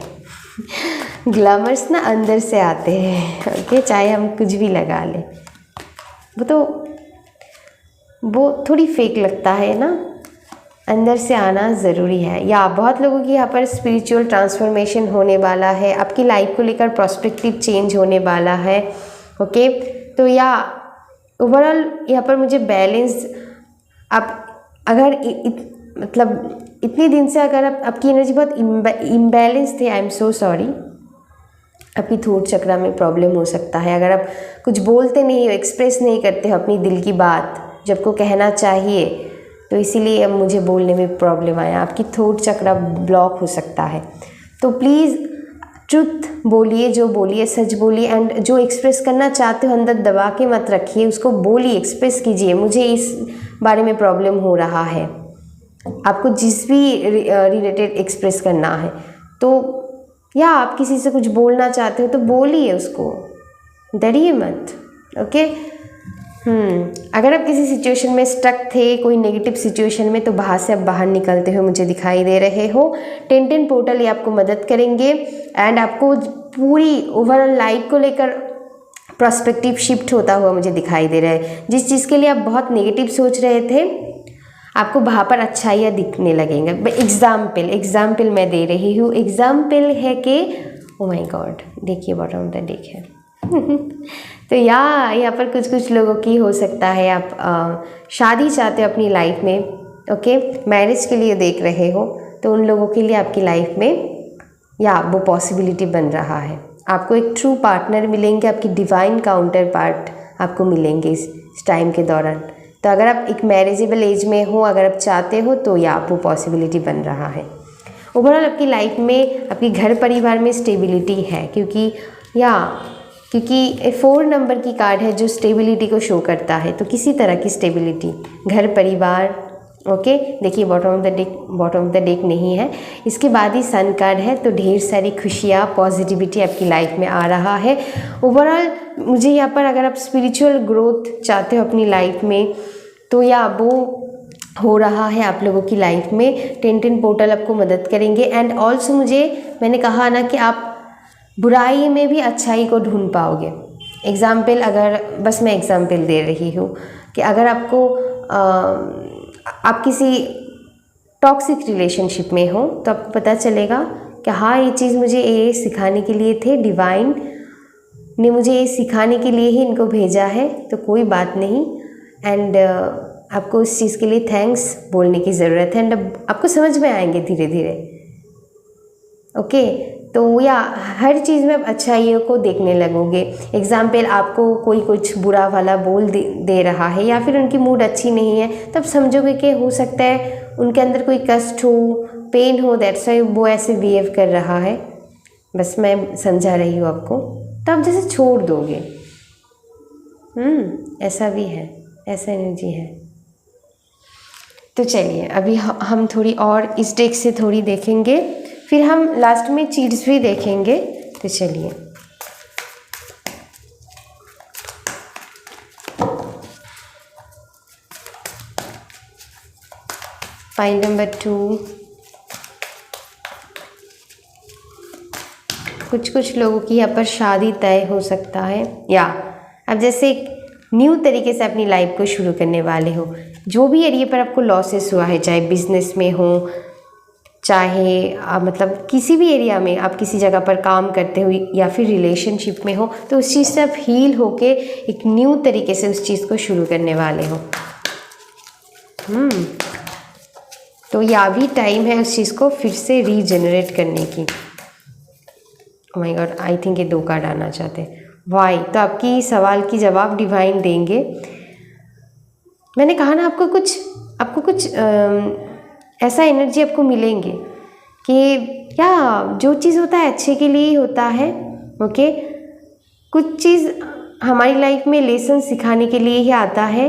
ग्लैमर्स ना अंदर से आते हैं, ओके, चाहे हम कुछ भी लगा लें, वो थोड़ी फेक लगता है ना, अंदर से आना ज़रूरी है। या बहुत लोगों की यहाँ पर स्पिरिचुअल ट्रांसफॉर्मेशन होने वाला है, आपकी लाइफ को लेकर पर्सपेक्टिव चेंज होने वाला है, ओके। तो या ओवरऑल यहाँ पर मुझे बैलेंस, आप अगर मतलब इतने दिन से अगर आपकी एनर्जी बहुत इम्बैलेंस थे, आई एम सो सॉरी, आपकी थ्रोट चक्रा में प्रॉब्लम हो सकता है। अगर आप कुछ बोलते नहीं हो, एक्सप्रेस नहीं करते हो अपनी दिल की बात जब को कहना चाहिए, तो इसीलिए अब मुझे बोलने में प्रॉब्लम आया, आपकी थ्रोट चक्रा ब्लॉक हो सकता है। तो प्लीज़ ट्रुथ बोलिए, जो बोलिए सच बोलिए, एंड जो एक्सप्रेस करना चाहते हो अंदर दबा के मत रखिए, उसको बोलिए, एक्सप्रेस कीजिए, मुझे इस बारे में प्रॉब्लम हो रहा है। आपको जिस भी रिलेटेड एक्सप्रेस करना है, तो या आप किसी से कुछ बोलना चाहते हो तो बोलिए, उसको डरिए मत, ओके। अगर आप किसी सिचुएशन में स्टक थे, कोई नेगेटिव सिचुएशन में, तो वहाँ से आप बाहर निकलते हुए मुझे दिखाई दे रहे हो। 10-10 पोर्टल ये आपको मदद करेंगे एंड आपको पूरी ओवरऑल लाइफ को लेकर पर्सपेक्टिव शिफ्ट होता हुआ मुझे दिखाई दे रहा है। जिस चीज़ के लिए आप बहुत नेगेटिव सोच रहे थे, आपको वहाँ पर अच्छाइयाँ दिखने लगेंगे। एग्जाम्पल मैं दे रही हूँ। एग्जाम्पल है कि ओ माय गॉड, देखिए बॉटम ऑफ द डेक है। तो यहाँ पर कुछ लोगों की हो सकता है आप शादी चाहते हो अपनी लाइफ में, ओके, मैरिज के लिए देख रहे हो, तो उन लोगों के लिए आपकी लाइफ में या वो पॉसिबिलिटी बन रहा है। आपको एक ट्रू पार्टनर मिलेंगे, आपकी डिवाइन काउंटर पार्ट आपको मिलेंगे इस टाइम के दौरान। तो अगर आप एक मैरिजेबल एज में हो, अगर आप चाहते हो, तो या वो पॉसिबिलिटी बन रहा है। ओवरऑल आपकी लाइफ में, आपके घर परिवार में स्टेबिलिटी है, क्योंकि 4 नंबर की कार्ड है जो स्टेबिलिटी को शो करता है। तो किसी तरह की स्टेबिलिटी, घर परिवार, ओके। देखिए बॉटम ऑफ द डेक नहीं है, इसके बाद ही सन कार्ड है। तो ढेर सारी खुशियाँ, पॉजिटिविटी आपकी लाइफ में आ रहा है। ओवरऑल मुझे यहाँ पर, अगर आप स्पिरिचुअल ग्रोथ चाहते हो अपनी लाइफ में, तो या वो हो रहा है आप लोगों की लाइफ में। 10-10 पोर्टल आपको मदद करेंगे एंड ऑल्सो मैंने कहा ना कि आप बुराई में भी अच्छाई को ढूंढ पाओगे। एग्जाम्पल, अगर बस मैं एग्जाम्पल दे रही हूँ कि अगर आपको आप किसी टॉक्सिक रिलेशनशिप में हो, तो आपको पता चलेगा कि हाँ, ये चीज़ मुझे ये सिखाने के लिए थे, डिवाइन ने मुझे ये सिखाने के लिए ही इनको भेजा है, तो कोई बात नहीं। एंड आपको इस चीज़ के लिए थैंक्स बोलने की ज़रूरत है एंड आपको समझ में आएंगे धीरे धीरे, ओके। तो या हर चीज़ में आप अच्छाइयों को देखने लगोगे। एग्जाम्पल, आपको कोई कुछ बुरा वाला बोल दे रहा है या फिर उनकी मूड अच्छी नहीं है, तब समझोगे कि हो सकता है उनके अंदर कोई कष्ट हो, पेन हो, दैट्स वाई वो ऐसे बिहेव कर रहा है। बस मैं समझा रही हूँ आपको, तो आप जैसे छोड़ दोगे। ऐसा भी है, ऐसा एनर्जी है। तो चलिए अभी हम थोड़ी और इस डेक से थोड़ी देखेंगे, फिर हम लास्ट में चीट्स भी देखेंगे। तो चलिए, फाइल नंबर 2, कुछ लोगों की यहाँ पर शादी तय हो सकता है, या अब जैसे एक न्यू तरीके से अपनी लाइफ को शुरू करने वाले हो। जो भी एरिया पर आपको लॉसेस हुआ है, चाहे बिजनेस में हो, चाहे मतलब किसी भी एरिया में आप किसी जगह पर काम करते हो या फिर रिलेशनशिप में हो, तो उस चीज़ से आप हील होके एक न्यू तरीके से उस चीज़ को शुरू करने वाले हो। तो या भी टाइम है उस चीज़ को फिर से रीजनरेट करने की। Oh my God, I think ये 2 कार्ड आना चाहते हैं। वाई? तो आपकी सवाल की जवाब डिवाइन देंगे। मैंने कहा ना, आपको कुछ ऐसा एनर्जी आपको मिलेंगे कि क्या जो चीज़ होता है अच्छे के लिए ही होता है। ओके, कुछ चीज़ हमारी लाइफ में लेसन सिखाने के लिए ही आता है।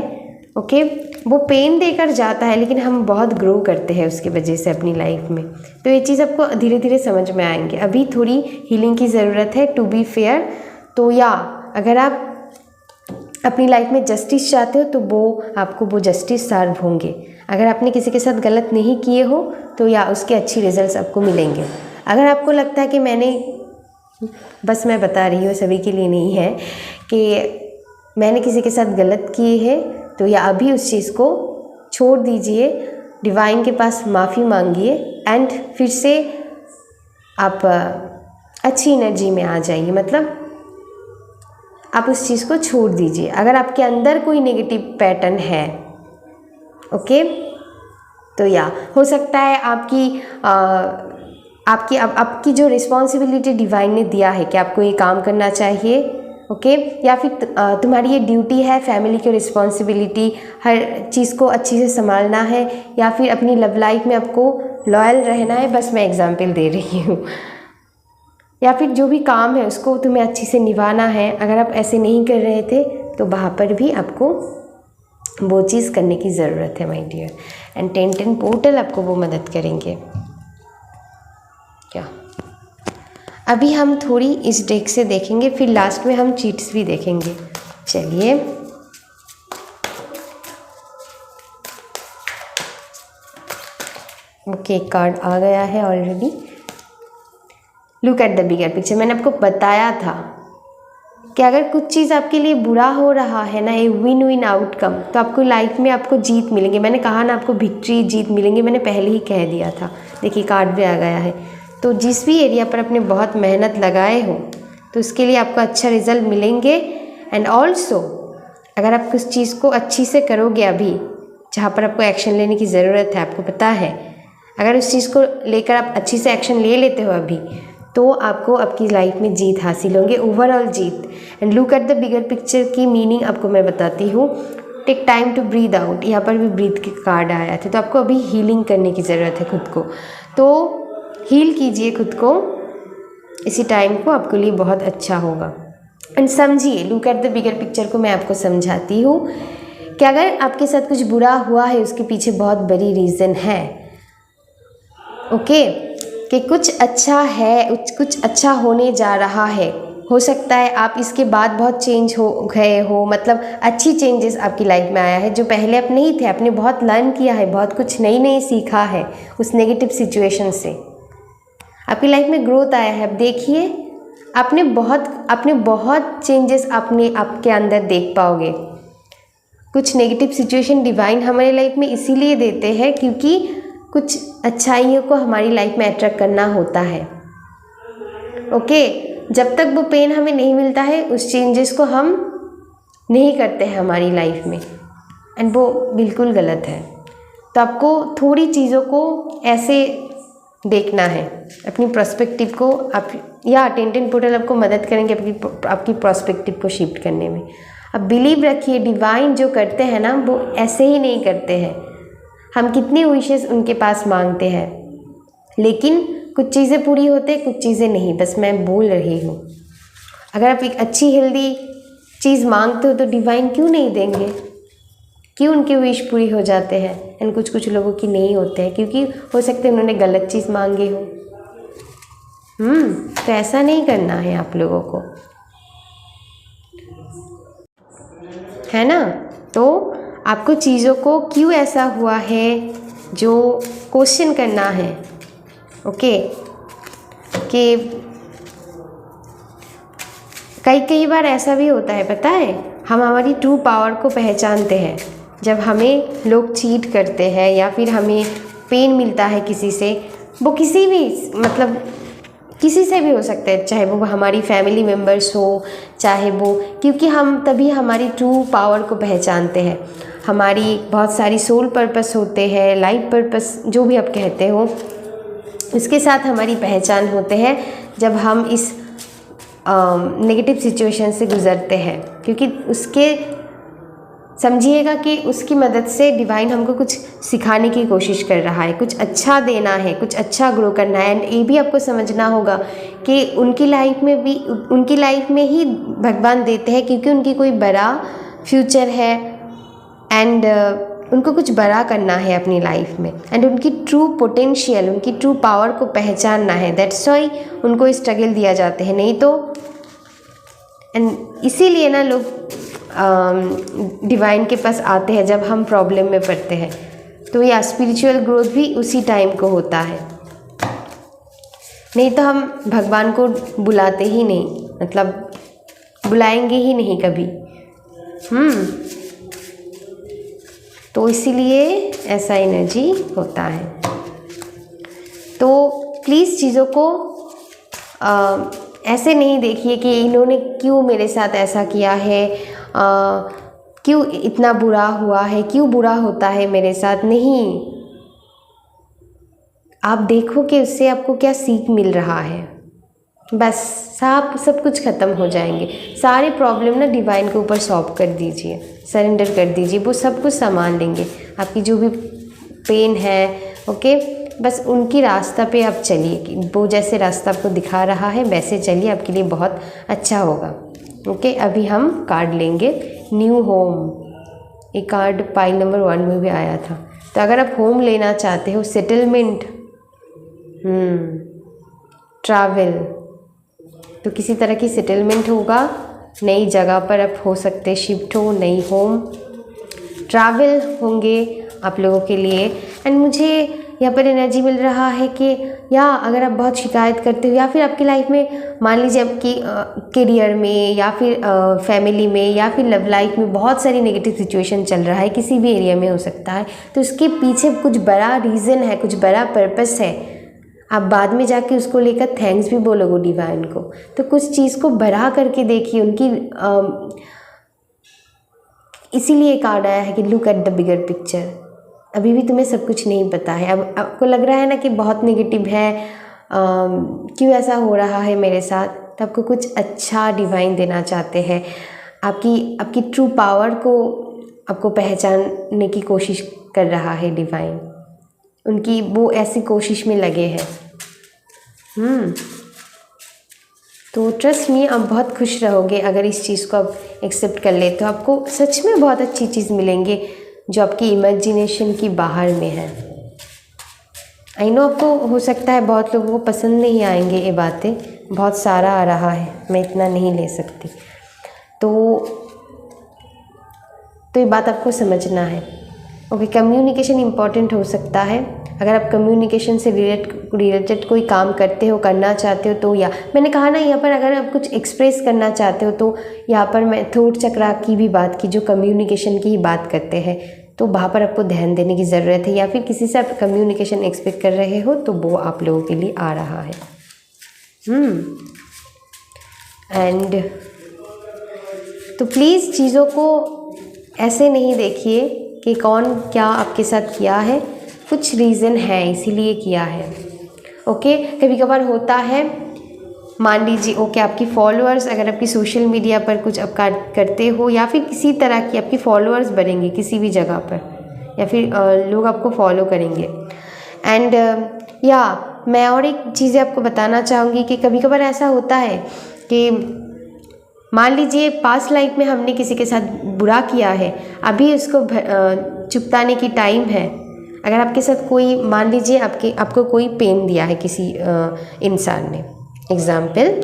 ओके, वो पेन देकर जाता है लेकिन हम बहुत ग्रो करते हैं उसकी वजह से अपनी लाइफ में। तो ये चीज़ आपको धीरे धीरे समझ में आएंगे। अभी थोड़ी हीलिंग की ज़रूरत है, टू बी फेयर। तो या अगर आप अपनी लाइफ में जस्टिस चाहते हो तो आपको वो जस्टिस सर्व होंगे। अगर आपने किसी के साथ गलत नहीं किए हो तो या उसके अच्छी रिजल्ट्स आपको मिलेंगे। अगर आपको लगता है कि मैं बता रही हूँ, सभी के लिए नहीं है, कि मैंने किसी के साथ गलत किए हैं, तो या अभी उस चीज़ को छोड़ दीजिए, डिवाइन के पास माफ़ी मांगिए एंड फिर से आप अच्छी एनर्जी में आ जाइए। मतलब आप उस चीज़ को छोड़ दीजिए। अगर आपके अंदर कोई नेगेटिव पैटर्न है, ओके, तो या हो सकता है आपकी जो रिस्पॉन्सिबिलिटी डिवाइन ने दिया है कि आपको ये काम करना चाहिए, ओके, या फिर तुम्हारी ये ड्यूटी है, फैमिली की रिस्पॉन्सिबिलिटी, हर चीज़ को अच्छी से संभालना है, या फिर अपनी लव लाइफ में आपको लॉयल रहना है। बस मैं एग्जांपल दे रही हूँ। या फिर जो भी काम है उसको तुम्हें अच्छी से निभाना है। अगर आप ऐसे नहीं कर रहे थे तो वहाँ पर भी आपको वो चीज़ करने की ज़रूरत है माय डियर। एंड 10 पोर्टल आपको वो मदद करेंगे। क्या अभी हम थोड़ी इस डेक से देखेंगे, फिर लास्ट में हम चीट्स भी देखेंगे। चलिए, ओके, कार्ड आ गया है already. Look at the bigger picture. मैंने आपको बताया था कि अगर कुछ चीज़ आपके लिए बुरा हो रहा है ना, ये विन विन आउटकम, तो आपको लाइफ में आपको जीत मिलेंगे। मैंने कहा ना, आपको विक्ट्री, जीत मिलेंगे, मैंने पहले ही कह दिया था। देखिए, कार्ड भी आ गया है। तो जिस भी एरिया पर आपने बहुत मेहनत लगाए हो तो उसके लिए आपको अच्छा रिजल्ट मिलेंगे। एंड ऑल्सो अगर आप कुछ चीज़ को अच्छी से करोगे, अभी जहाँ पर आपको एक्शन लेने की ज़रूरत है, आपको पता है, अगर उस चीज़ को लेकर आप अच्छी से एक्शन ले लेते हो अभी, तो आपको आपकी लाइफ में जीत हासिल होंगे, ओवरऑल जीत। And look at the bigger picture की मीनिंग आपको मैं बताती हूँ। Take time to breathe out. यहाँ पर भी ब्रीथ के कार्ड आया थे। तो आपको अभी हीलिंग करने की ज़रूरत है खुद को, तो हील कीजिए खुद को। इसी टाइम को आपके लिए बहुत अच्छा होगा। एंड समझिए, look at the bigger picture को मैं आपको समझाती हूँ कि अगर आपके साथ कुछ बुरा हुआ है, उसके पीछे बहुत बड़ी रीज़न है, ओके, कि कुछ अच्छा है, कुछ अच्छा होने जा रहा है। हो सकता है आप इसके बाद बहुत चेंज हो गए हो, मतलब अच्छी चेंजेस आपकी लाइफ में आया है जो पहले आप नहीं थे। आपने बहुत लर्न किया है, बहुत कुछ नई सीखा है उस नेगेटिव सिचुएशन से। आपकी लाइफ में ग्रोथ आया है। अब देखिए, आपने बहुत चेंजेस आपके अंदर देख पाओगे। कुछ नेगेटिव सिचुएशन डिवाइन हमारे लाइफ में इसीलिए देते हैं क्योंकि कुछ अच्छाइयों को हमारी लाइफ में अट्रैक्ट करना होता है। ओके, जब तक वो पेन हमें नहीं मिलता है, उस चेंजेस को हम नहीं करते हैं हमारी लाइफ में, एंड वो बिल्कुल गलत है। तो आपको थोड़ी चीज़ों को ऐसे देखना है, अपनी पर्सपेक्टिव को। आप या 10 पोर्टल आपको मदद करेंगे आपकी पर्सपेक्टिव को शिफ्ट करने में। अब बिलीव रखिए, डिवाइन जो करते हैं ना, वो ऐसे ही नहीं करते हैं। हम कितनी विशेस उनके पास मांगते हैं, लेकिन कुछ चीज़ें पूरी होते, कुछ चीज़ें नहीं। बस मैं बोल रही हूँ, अगर आप एक अच्छी हेल्दी चीज़ मांगते हो तो डिवाइन क्यों नहीं देंगे? क्यों उनके विश पूरी हो जाते हैं एंड कुछ लोगों की नहीं होते हैं? क्योंकि हो सकता है उन्होंने गलत चीज़ मांगी हो। तो ऐसा नहीं करना है आप लोगों को, है ना? तो आपको चीज़ों को क्यों ऐसा हुआ है, जो क्वेश्चन करना है, ओके। कि कई बार ऐसा भी होता है, पता है, हम हमारी ट्रू पावर को पहचानते हैं जब हमें लोग चीट करते हैं या फिर हमें पेन मिलता है किसी से, वो किसी भी मतलब किसी से भी हो सकता है, चाहे वो हमारी फैमिली मेम्बर्स हो, चाहे वो, क्योंकि हम तभी हमारी ट्रू पावर को पहचानते हैं। हमारी बहुत सारी सोल पर्पस होते हैं, लाइफ पर्पस, जो भी आप कहते हो, उसके साथ हमारी पहचान होते हैं जब हम इस नेगेटिव सिचुएशन से गुज़रते हैं। क्योंकि उसके समझिएगा कि उसकी मदद से डिवाइन हमको कुछ सिखाने की कोशिश कर रहा है, कुछ अच्छा देना है, कुछ अच्छा ग्रो करना है। एंड ये भी आपको समझना होगा कि उनकी लाइफ में ही भगवान देते हैं, क्योंकि उनकी कोई बड़ा फ्यूचर है एंड उनको कुछ बड़ा करना है अपनी लाइफ में। एंड उनकी ट्रू पोटेंशियल, उनकी ट्रू पावर को पहचानना है। दैट्स वाई उनको स्ट्रगल दिया जाते हैं, नहीं तो। एंड इसीलिए ना लोग डिवाइन के पास आते हैं जब हम प्रॉब्लम में पड़ते हैं। तो या स्पिरिचुअल ग्रोथ भी उसी टाइम को होता है, नहीं तो हम भगवान को बुलाते ही नहीं, मतलब बुलाएंगे ही नहीं कभी। तो इसीलिए ऐसा एनर्जी होता है। तो प्लीज़ चीज़ों को ऐसे नहीं देखिए कि इन्होंने क्यों मेरे साथ ऐसा किया है, क्यों इतना बुरा हुआ है, क्यों बुरा होता है मेरे साथ। नहीं, आप देखो कि उससे आपको क्या सीख मिल रहा है, बस सब कुछ ख़त्म हो जाएंगे। सारे प्रॉब्लम ना डिवाइन के ऊपर सौंप कर दीजिए, सरेंडर कर दीजिए, वो सब कुछ संभाल लेंगे। आपकी जो भी पेन है, ओके, बस उनकी रास्ता पे आप चलिए, वो जैसे रास्ता आपको दिखा रहा है वैसे चलिए, आपके लिए बहुत अच्छा होगा। ओके, अभी हम कार्ड लेंगे न्यू होम। ये कार्ड पाइल नंबर 1 में भी आया था। तो अगर आप होम लेना चाहते हो, सेटलमेंट, ट्रैवल, तो किसी तरह की सेटलमेंट होगा, नई जगह पर आप हो सकते शिफ्ट हो, नई होम, ट्रैवल होंगे आप लोगों के लिए। एंड मुझे यहाँ पर एनर्जी मिल रहा है कि या अगर आप बहुत शिकायत करते हो, या फिर आपकी लाइफ में मान लीजिए आपकी करियर में या फिर फैमिली में या फिर लव लाइफ में बहुत सारी नेगेटिव सिचुएशन चल रहा है, किसी भी एरिया में हो सकता है, तो उसके पीछे कुछ बड़ा रीज़न है, कुछ बड़ा पर्पस है। आप बाद में जाके उसको लेकर थैंक्स भी बोलोगे डिवाइन को। तो कुछ चीज़ को बढ़ा करके देखिए, उनकी इसीलिए कार्ड आया है कि look at the bigger picture. अभी भी तुम्हें सब कुछ नहीं पता है, अब आपको लग रहा है ना कि बहुत नेगेटिव है, क्यों ऐसा हो रहा है मेरे साथ, तो आपको कुछ अच्छा डिवाइन देना चाहते हैं। आपकी ट्रू पावर को आपको पहचानने की कोशिश कर रहा है डिवाइन, उनकी वो ऐसी कोशिश में लगे हैं। तो ट्रस्ट मी, आप बहुत खुश रहोगे अगर इस चीज़ को आप एक्सेप्ट कर ले, तो आपको सच में बहुत अच्छी चीज़ मिलेंगे जो आपकी इमेजिनेशन की बाहर में है। आई नो आपको हो सकता है बहुत लोगों को पसंद नहीं आएंगे ये बातें, बहुत सारा आ रहा है, मैं इतना नहीं ले सकती। तो ये बात आपको समझना है। ओके, कम्युनिकेशन इम्पॉर्टेंट हो सकता है। अगर आप कम्युनिकेशन से रिलेटेड कोई काम करते हो, करना चाहते हो, तो या मैंने कहा ना, यहाँ पर अगर आप कुछ एक्सप्रेस करना चाहते हो, तो यहाँ पर मैं थ्रोट चक्रा की भी बात की, जो कम्युनिकेशन की ही बात करते हैं, तो वहाँ पर आपको ध्यान देने की ज़रूरत है। या फिर किसी से आप कम्युनिकेशन एक्सपेक्ट कर रहे हो, तो वो आप लोगों के लिए आ रहा है। एंड तो प्लीज़ चीज़ों को ऐसे नहीं देखिए कि कौन क्या आपके साथ किया है, कुछ रीज़न है इसीलिए किया है। ओके, कभी कभार होता है, मान लीजिए ओके, आपकी फॉलोअर्स, अगर आपकी सोशल मीडिया पर कुछ आप करते हो या फिर किसी तरह की आपकी फॉलोअर्स बढ़ेंगे किसी भी जगह पर, या फिर लोग आपको फॉलो करेंगे। एंड या मैं और एक चीज़ आपको बताना चाहूँगी कि कभी कभार ऐसा होता है कि मान लीजिए पास्ट लाइफ में हमने किसी के साथ बुरा किया है, अभी उसको चुपताने की टाइम है। अगर आपके साथ कोई, मान लीजिए आपको कोई पेन दिया है, किसी इंसान ने एग्जाम्पल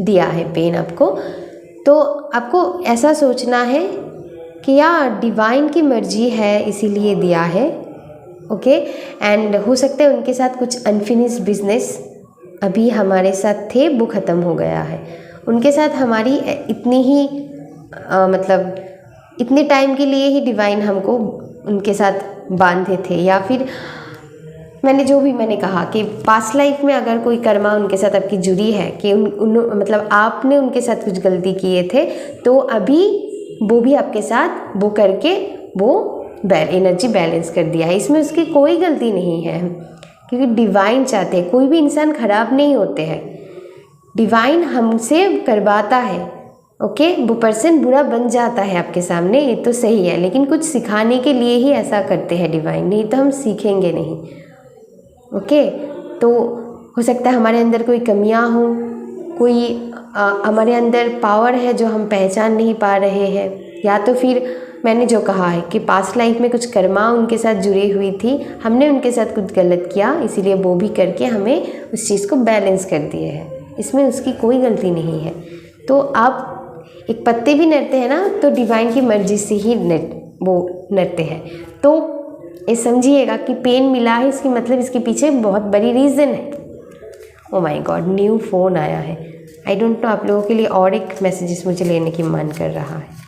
दिया है पेन आपको, तो आपको ऐसा सोचना है कि यार डिवाइन की मर्जी है इसीलिए दिया है, ओके। एंड हो सकता है उनके साथ कुछ अनफिनिश्ड बिजनेस अभी हमारे साथ थे, वो ख़त्म हो गया है। उनके साथ हमारी इतनी ही मतलब इतने टाइम के लिए ही डिवाइन हमको उनके साथ बांधे थे, या फिर मैंने कहा कि पास्ट लाइफ में अगर कोई कर्मा उनके साथ आपकी जुड़ी है कि मतलब आपने उनके साथ कुछ गलती किए थे, तो अभी वो भी आपके साथ वो करके वो एनर्जी बैलेंस कर दिया है। इसमें उसकी कोई गलती नहीं है, क्योंकि डिवाइन चाहते हैं, कोई भी इंसान खराब नहीं होते हैं, डिवाइन हमसे करवाता है। ओके, वो पर्सन बुरा बन जाता है आपके सामने, ये तो सही है, लेकिन कुछ सिखाने के लिए ही ऐसा करते हैं डिवाइन, नहीं तो हम सीखेंगे नहीं। ओके, तो हो सकता है हमारे अंदर कोई कमियां हो, कोई हमारे अंदर पावर है जो हम पहचान नहीं पा रहे हैं, या तो फिर मैंने जो कहा है कि पास्ट लाइफ में कुछ कर्मा उनके साथ जुड़ी हुई थी, हमने उनके साथ कुछ गलत किया, इसीलिए वो भी करके हमें उस चीज़ को बैलेंस कर दिए हैं। इसमें उसकी कोई गलती नहीं है। तो आप एक पत्ते भी नड़ते हैं ना, तो डिवाइन की मर्जी से ही नड़ते हैं। तो ये समझिएगा कि पेन मिला है, इसकी मतलब इसके पीछे बहुत बड़ी रीज़न है। Oh my God, new phone आया है। आई डोंट नो, आप लोगों के लिए और एक मैसेजेस मुझे लेने की मन कर रहा है।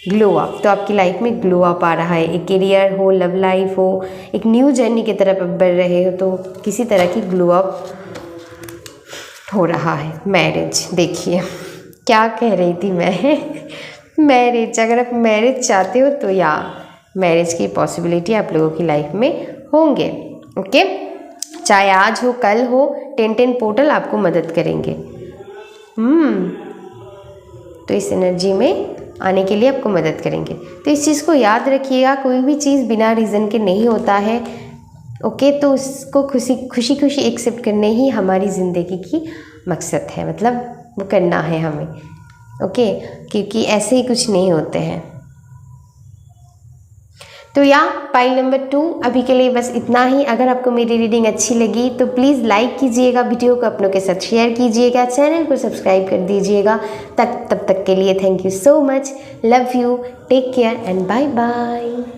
ग्लो अप, तो आपकी लाइफ में ग्लो अप आ रहा है, एक करियर हो, लव लाइफ हो, एक न्यू जर्नी की तरफ आप बढ़ रहे हो, तो किसी तरह की ग्लो अप हो रहा है। मैरिज, देखिए क्या कह रही थी मैं मैरिज, अगर आप मैरिज चाहते हो तो या मैरिज की पॉसिबिलिटी आप लोगों की लाइफ में होंगे। ओके, चाहे आज हो कल हो, 10 पोर्टल आपको मदद करेंगे। तो इस एनर्जी में आने के लिए आपको मदद करेंगे। तो इस चीज़ को याद रखिएगा, कोई भी चीज़ बिना रीज़न के नहीं होता है। ओके, तो उसको खुशी खुशी एक्सेप्ट करने ही हमारी ज़िंदगी की मकसद है, मतलब वो करना है हमें। ओके, क्योंकि ऐसे ही कुछ नहीं होते हैं। तो या पाइल नंबर 2 अभी के लिए बस इतना ही। अगर आपको मेरी रीडिंग अच्छी लगी तो प्लीज़ लाइक कीजिएगा, वीडियो को अपनों के साथ शेयर कीजिएगा, चैनल को सब्सक्राइब कर दीजिएगा। तब तक के लिए thank you so much, love you, take care and bye bye.